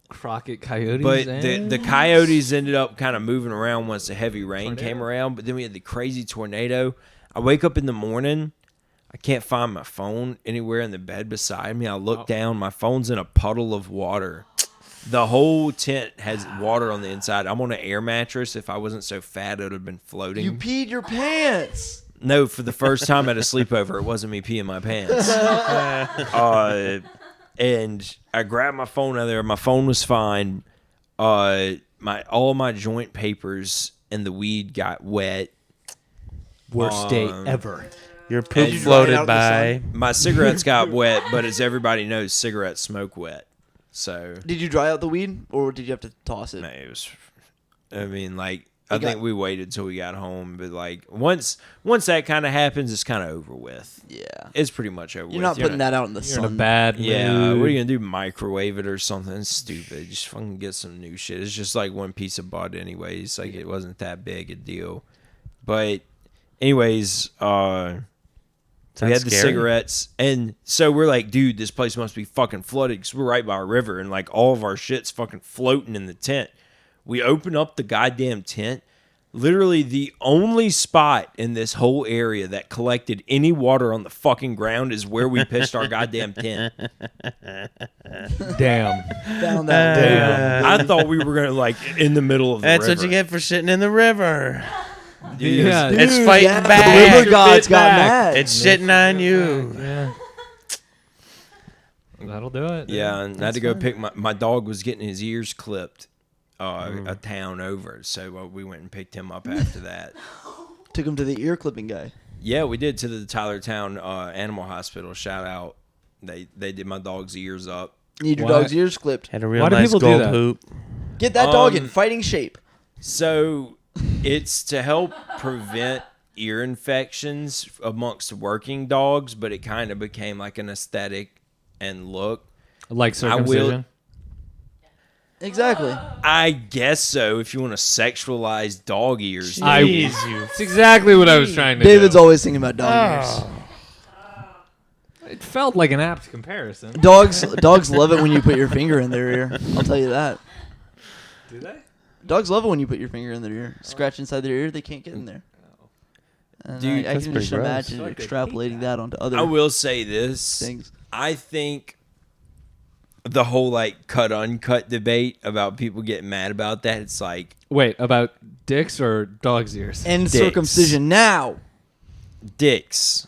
Crockett coyotes. But and the coyotes ended up kind of moving around once the heavy rain came around. But then we had the crazy tornado. I wake up in the morning. I can't find my phone anywhere in the bed beside me. I look down. My phone's in a puddle of water. The whole tent has water on the inside. I'm on an air mattress. If I wasn't so fat, it would have been floating. You peed your pants. No, for the first time at a sleepover, it wasn't me peeing my pants. And I grabbed my phone out of there. My phone was fine. All my joint papers and the weed got wet. worst day ever. Your Did poop you floated dry it out by. My cigarettes got wet, but as everybody knows, cigarettes smoke wet. So Did you dry out the weed, or did you have to toss it? man, it was. I mean, like I think we waited till we got home, but like once that kind of happens, it's kind of over with. Yeah. It's pretty much over. You're with. not putting that out in the You're in a sun. bad Yeah, mood. what are you gonna do? Microwave it or something stupid? Just fucking get some new shit. It's just like one piece of bud, anyways. Like it wasn't that big a deal. But, anyways, we had the scary. cigarettes, and so we're like, dude, this place must be fucking flooded because we're right by a river, and like all of our shit's fucking floating in the tent. We open up the goddamn tent. Literally the only spot in this whole area that collected any water on the fucking ground is where we pitched our goddamn tent. Damn. Found that. I thought we were gonna like in the middle of the That's river. what you get for shitting in the river. Dude, Yeah. It's fighting The back. river gods got mad. It's shitting on you. Yeah. That'll do it. Yeah, and I had to go pick my dog was getting his ears clipped a town over, so we went and picked him up after that. Took him to the ear clipping guy. Yeah, we did to the Tylertown Animal Hospital. Shout out. They did my dog's ears up. Need your Why- dog's ears clipped. Had a real Why do nice people do gold that? hoop. Get that dog in fighting shape. So it's to help prevent ear infections amongst working dogs, but it kind of became like an aesthetic and look. Like circumcision. Exactly. I guess so. If you want to sexualize dog ears, It's exactly what I was trying to David's do. always thinking about dog ears. It felt like an apt comparison. Dogs love it when you put your finger in their ear. I'll tell you that. Do they? Dogs love it when you put your finger in their ear. Scratch inside their ear, they can't get in there. And Dude, I that's can pretty just gross. imagine Like they hate extrapolating that onto other I will say this. things. I think the whole like cut uncut debate about people getting mad about that, it's like Wait, about dicks or dog's ears? End Dicks. circumcision now. dicks.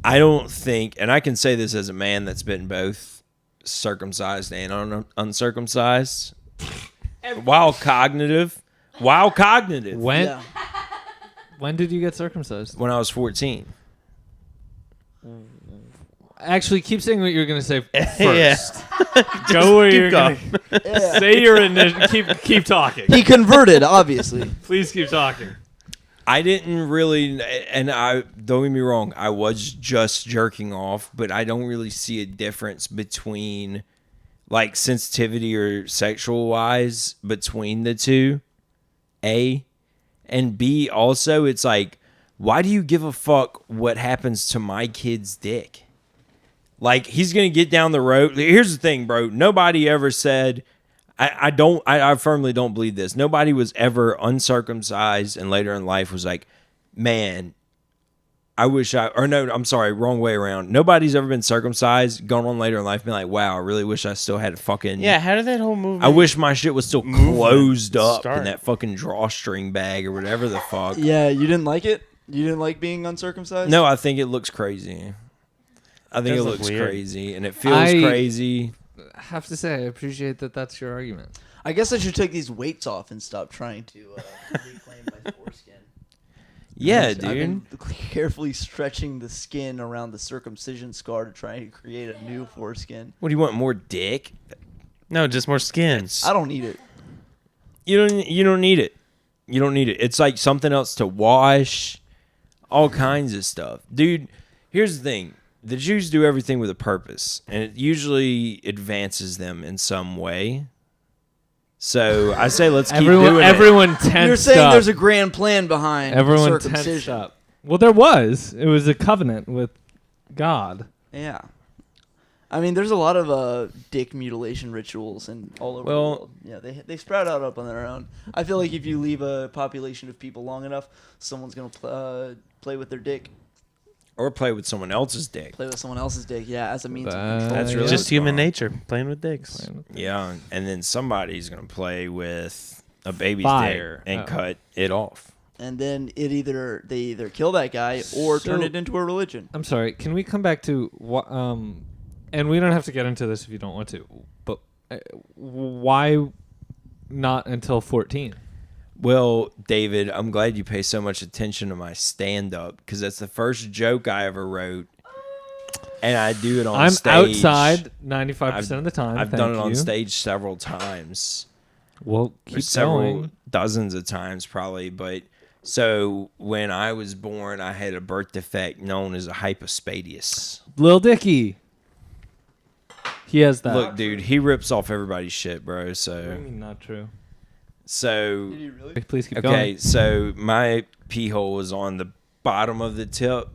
I don't think, and I can say this as a man that's been both circumcised and uncircumcised. While cognitive. When Yeah. when did you get circumcised? When I was 14. Actually, keep saying what you're gonna say first. Yeah. Go where keep you're going. gonna say your initial. Keep talking. He converted, obviously. Please keep talking. I didn't really, and I don't get me wrong, I was just jerking off, but I don't really see a difference between, like, sensitivity or sexual wise between the two. A, and B, also, it's like, why do you give a fuck what happens to my kid's dick? Like, he's gonna get down the road. Here's the thing, bro. Nobody ever said. I firmly don't believe this. Nobody was ever uncircumcised and later in life was like, man, I'm sorry, wrong way around. Nobody's ever been circumcised, gone on later in life, been like, wow, I really wish I still had a fucking. Yeah, how did that whole movement? I wish my shit was still closed up start? in that fucking drawstring bag or whatever the fuck. Yeah, you didn't like it? You didn't like being uncircumcised? No, I think it looks crazy. I think it Does look looks weird. crazy and it feels crazy. I have to say, I appreciate that. That's your argument. I guess I should take these weights off and stop trying to reclaim my foreskin. Yeah, I've dude. been carefully stretching the skin around the circumcision scar to try and create a new foreskin. What do you want? More dick? No, just more skin. I don't need it. You don't need it. You don't need it. It's like something else to wash, all kinds of stuff. Dude, here's the thing. The Jews do everything with a purpose, and it usually advances them in some way. So I say let's keep doing it. Everyone tensed You're saying up. there's a grand plan behind Everyone tensed circumcision. up. Well, there was. It was a covenant with God. Yeah. I mean, there's a lot of dick mutilation rituals and all over the world. Yeah, they sprout out up on their own. I feel like if you leave a population of people long enough, someone's going to play with their dick. Or play with someone else's dick. Play with someone else's dick, yeah, as a means of That- control. That's really Just what's human going on. nature, playing with dicks. Yeah, and then somebody's going to play with a baby's Fire. dick and Oh. cut it off. And then they either kill that guy or turn So- it into a religion. I'm sorry. Can we come back to what? And we don't have to get into this if you don't want to. But why not until 14? Well, David, I'm glad you pay so much attention to my stand-up because that's the first joke I ever wrote, and I do it on I'm stage. outside 95% of the time. I've Thank done it on you. stage several times. Well, keep Several going. dozens of times probably, but so when I was born, I had a birth defect known as a hypospadias. Lil Dicky. He has that. Look, dude, he rips off everybody's shit, bro. What do you So, mean not true? so Please keep okay, going. so my pee hole was on the bottom of the tip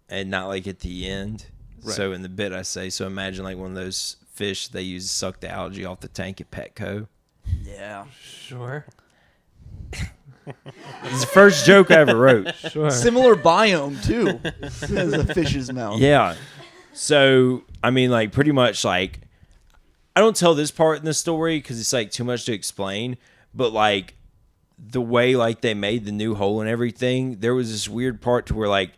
and not like at the end. Right. So in the bit I say, so imagine like one of those fish they use to suck the algae off the tank at Petco. Yeah. Sure. It's the first joke I ever wrote. Sure. Similar biome, too, as a fish's mouth. Yeah. So, I mean, like, pretty much, like, I don't tell this part in the story because it's, like, too much to explain. But, like, the way, like, they made the new hole and everything, there was this weird part to where, like,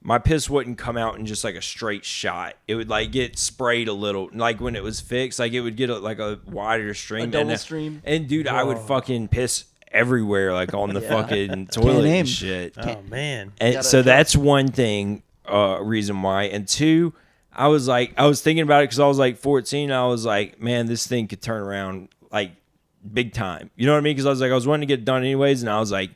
my piss wouldn't come out in just, like, a straight shot. It would, like, get sprayed a little. Like, when it was fixed, like, it would get, like, a wider stream. A double and, stream. And, dude, I would fucking piss everywhere, like, on the Yeah. fucking toilet aim. and shit. Oh man. And Gotta so adjust. that's one thing, reason why. And two, I was thinking about it because I was like 14. I was like, man, this thing could turn around like big time. You know what I mean? Because I was wanting to get it done anyways. And I was like,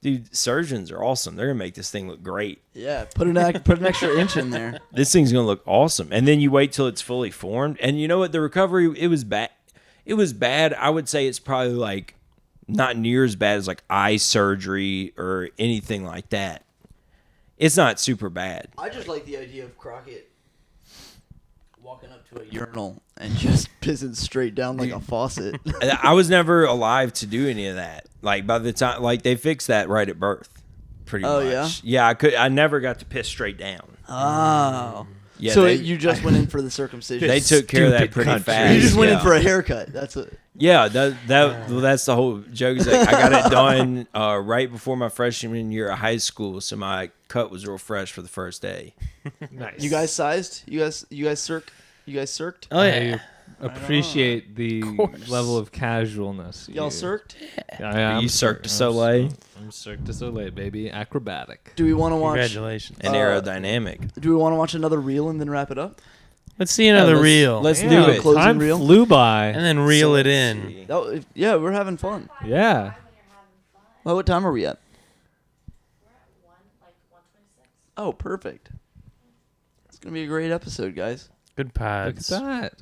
dude, surgeons are awesome. They're going to make this thing look great. Yeah, put an extra inch in there. This thing's going to look awesome. And then you wait till it's fully formed. And you know what? The recovery, it was bad. It was bad. I would say it's probably like not near as bad as like eye surgery or anything like that. It's not super bad. I just like the idea of Crockett walking up to a urinal and just pissing straight down like a faucet. I was never alive to do any of that. Like by the time, like they fixed that right at birth, pretty Oh, much. yeah? Yeah, I never got to piss straight down. Oh. Yeah, So they, you just went in for the circumcision. they took care of that Stupid pretty country. fast. You just went in yeah. for a haircut. That's it. Yeah, well, that's the whole joke. Is like, I got it done right before my freshman year of high school, so my cut was real fresh for the first day. Nice. You guys sized? You guys circed? Oh yeah. appreciate the level of casualness. Y'all circed? I am. You Cirque du Soleil I'm Cirque du Soleil, baby. Acrobatic. Do we want to watch? Congratulations. and aerodynamic. Do we want to watch another reel and then wrap it up? Let's see another reel. Let's Damn, do it. Closing Time reel? flew by. and then reel So it let's in. see. Yeah, we're having fun. Yeah. Well, what time are we at? We're at 1:26. Oh, perfect. It's gonna be a great episode, guys. Good Look at pods. that.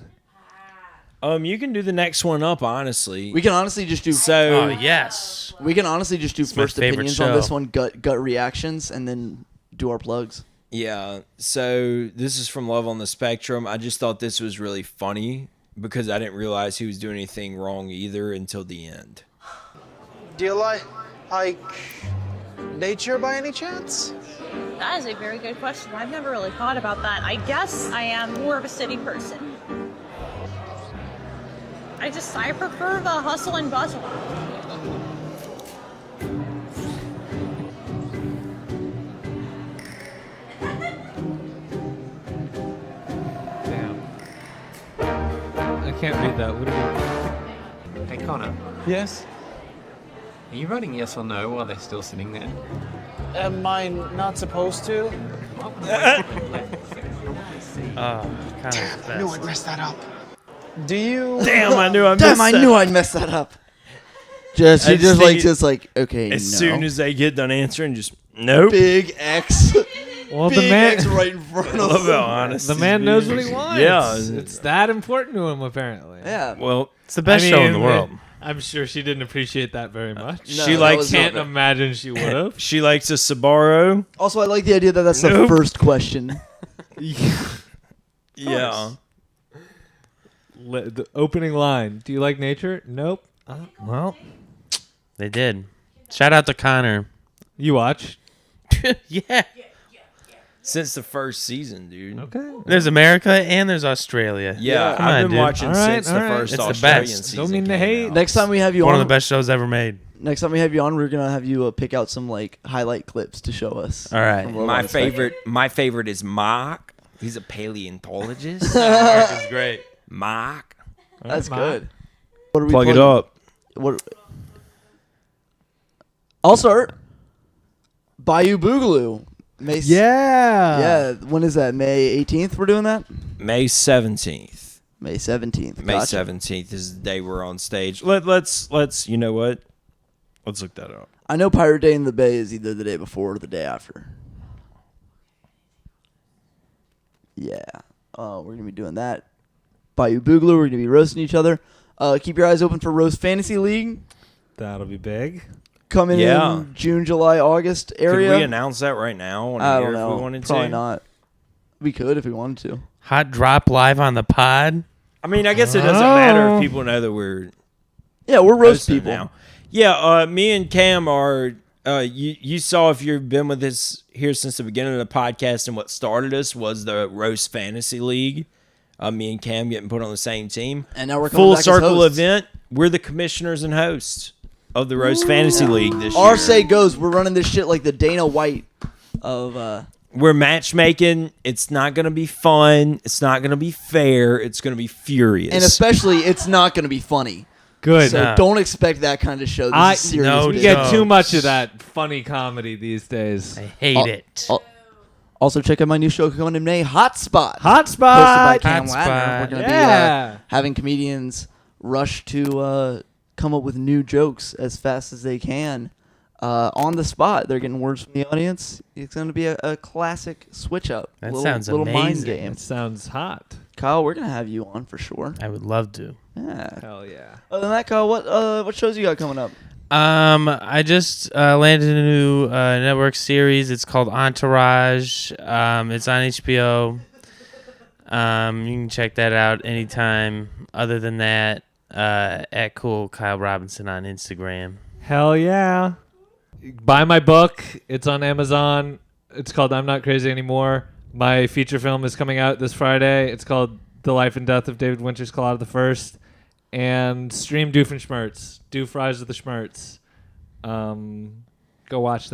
You can do the next one up, honestly. We can honestly just do. So Oh yes. We can honestly just do It's my first favorite opinions on this show. one, gut reactions, and then do our plugs. yeah. So this is from Love on the Spectrum. I just thought this was really funny because I didn't realize he was doing anything wrong either until the end. Do you like nature by any chance? That is a very good question. I've never really thought about that. I guess I am more of a city person. I prefer the hustle and bustle. Damn. I can't read that. What are you... Hey Connor, Yes. are you writing yes or no while they're still sitting there? Am I not supposed to? Kind of messed that up. Do you? Damn, I knew I missed Damn, I that. knew I'd mess that up. Just I you just just think like okay. As no. soon as they get done answering, just nope. Big X. Well, Big the man... X right in front I of love us. how honest. The he's man being. knows what he wants. Yeah. It's that important to him, apparently. Yeah. Well, It's the best show in the mean, world. I'm sure she didn't appreciate that very much. No, she that likes was Can't not- imagine she would have. she likes a Subaru. Also, I like the idea that that's Nope. the first question. Yeah. The opening line. Do you like nature? Nope. Well, They did. Shout out to Connor. you watch. Yeah. Since the first season, dude. Okay. There's America and there's Australia. Yeah, Come I've on, been dude. watching All right, since the all right. first It's the Australian best. season. Don't mean to came hate. out. Next time we have you One on, of the best shows ever made. next time we have you on, we're gonna have you pick out some like highlight clips to show us. All right. From Love on My the Spectrum. my favorite is Mark. He's a paleontologist. Mark is great. Mark. That's Mark. good. What are we Plug it plugging? up. What? I'll start. Bayou Boogaloo. May Yeah. When is that? May 18th. We're doing that. May 17th. May 17th. May Gotcha. 17th is the day we're on stage. Let's you know what? Let's look that up. I know Pirate Day in the Bay is either the day before or the day after. Yeah. We're going to be doing that. Bayou Boogaloo. We're going to be roasting each other. Keep your eyes open for Roast Fantasy League. That'll be big. Coming Yeah. in June, July, August area. Could we announce that right now? On I here don't know. If we wanted Probably to? not. We could if we wanted to. Hot drop live on the pod. I mean, I guess it doesn't matter if people know that we're Yeah, we're roast hosting people. now. Yeah, me and Cam are. You saw if you've been with us here since the beginning of the podcast, and what started us was the Roast Fantasy League. Me and Cam getting put on the same team. And now we're coming Full back as circle hosts. event. We're the commissioners and hosts of the Roast Fantasy League this year. Our say goes, we're running this shit like the Dana White of We're matchmaking. It's not going to be fun. It's not going to be fair. It's going to be furious. and especially it's not going to be funny. Good. So No. don't expect that kind of show. This is serious. no, We business. get too much of that funny comedy these days. I hate Oh, it. oh. Also, check out my new show coming in May, Hotspot. Hotspot. Hosted by Cam Hotspot. Ladner. We're going to Yeah. be having comedians rush to come up with new jokes as fast as they can. On the spot, they're getting words from the audience. It's going to be a classic switch up. That little, sounds little mind amazing. game. It sounds hot. Kyle, we're going to have you on for sure. I would love to. Yeah. Hell yeah. Other than that, Kyle, what shows you got coming up? I just landed a new network series. It's called Entourage. It's on HBO. You can check that out anytime. Other than that, at Cool Kyle Robinson on Instagram. Hell yeah. Buy my book. It's on Amazon. It's called I'm Not Crazy Anymore. My feature film is coming out this Friday. It's called The Life and Death of David Winter's Colada the First. And stream Doofenshmirtz. Do Fries with the Schmertz. Go watch that.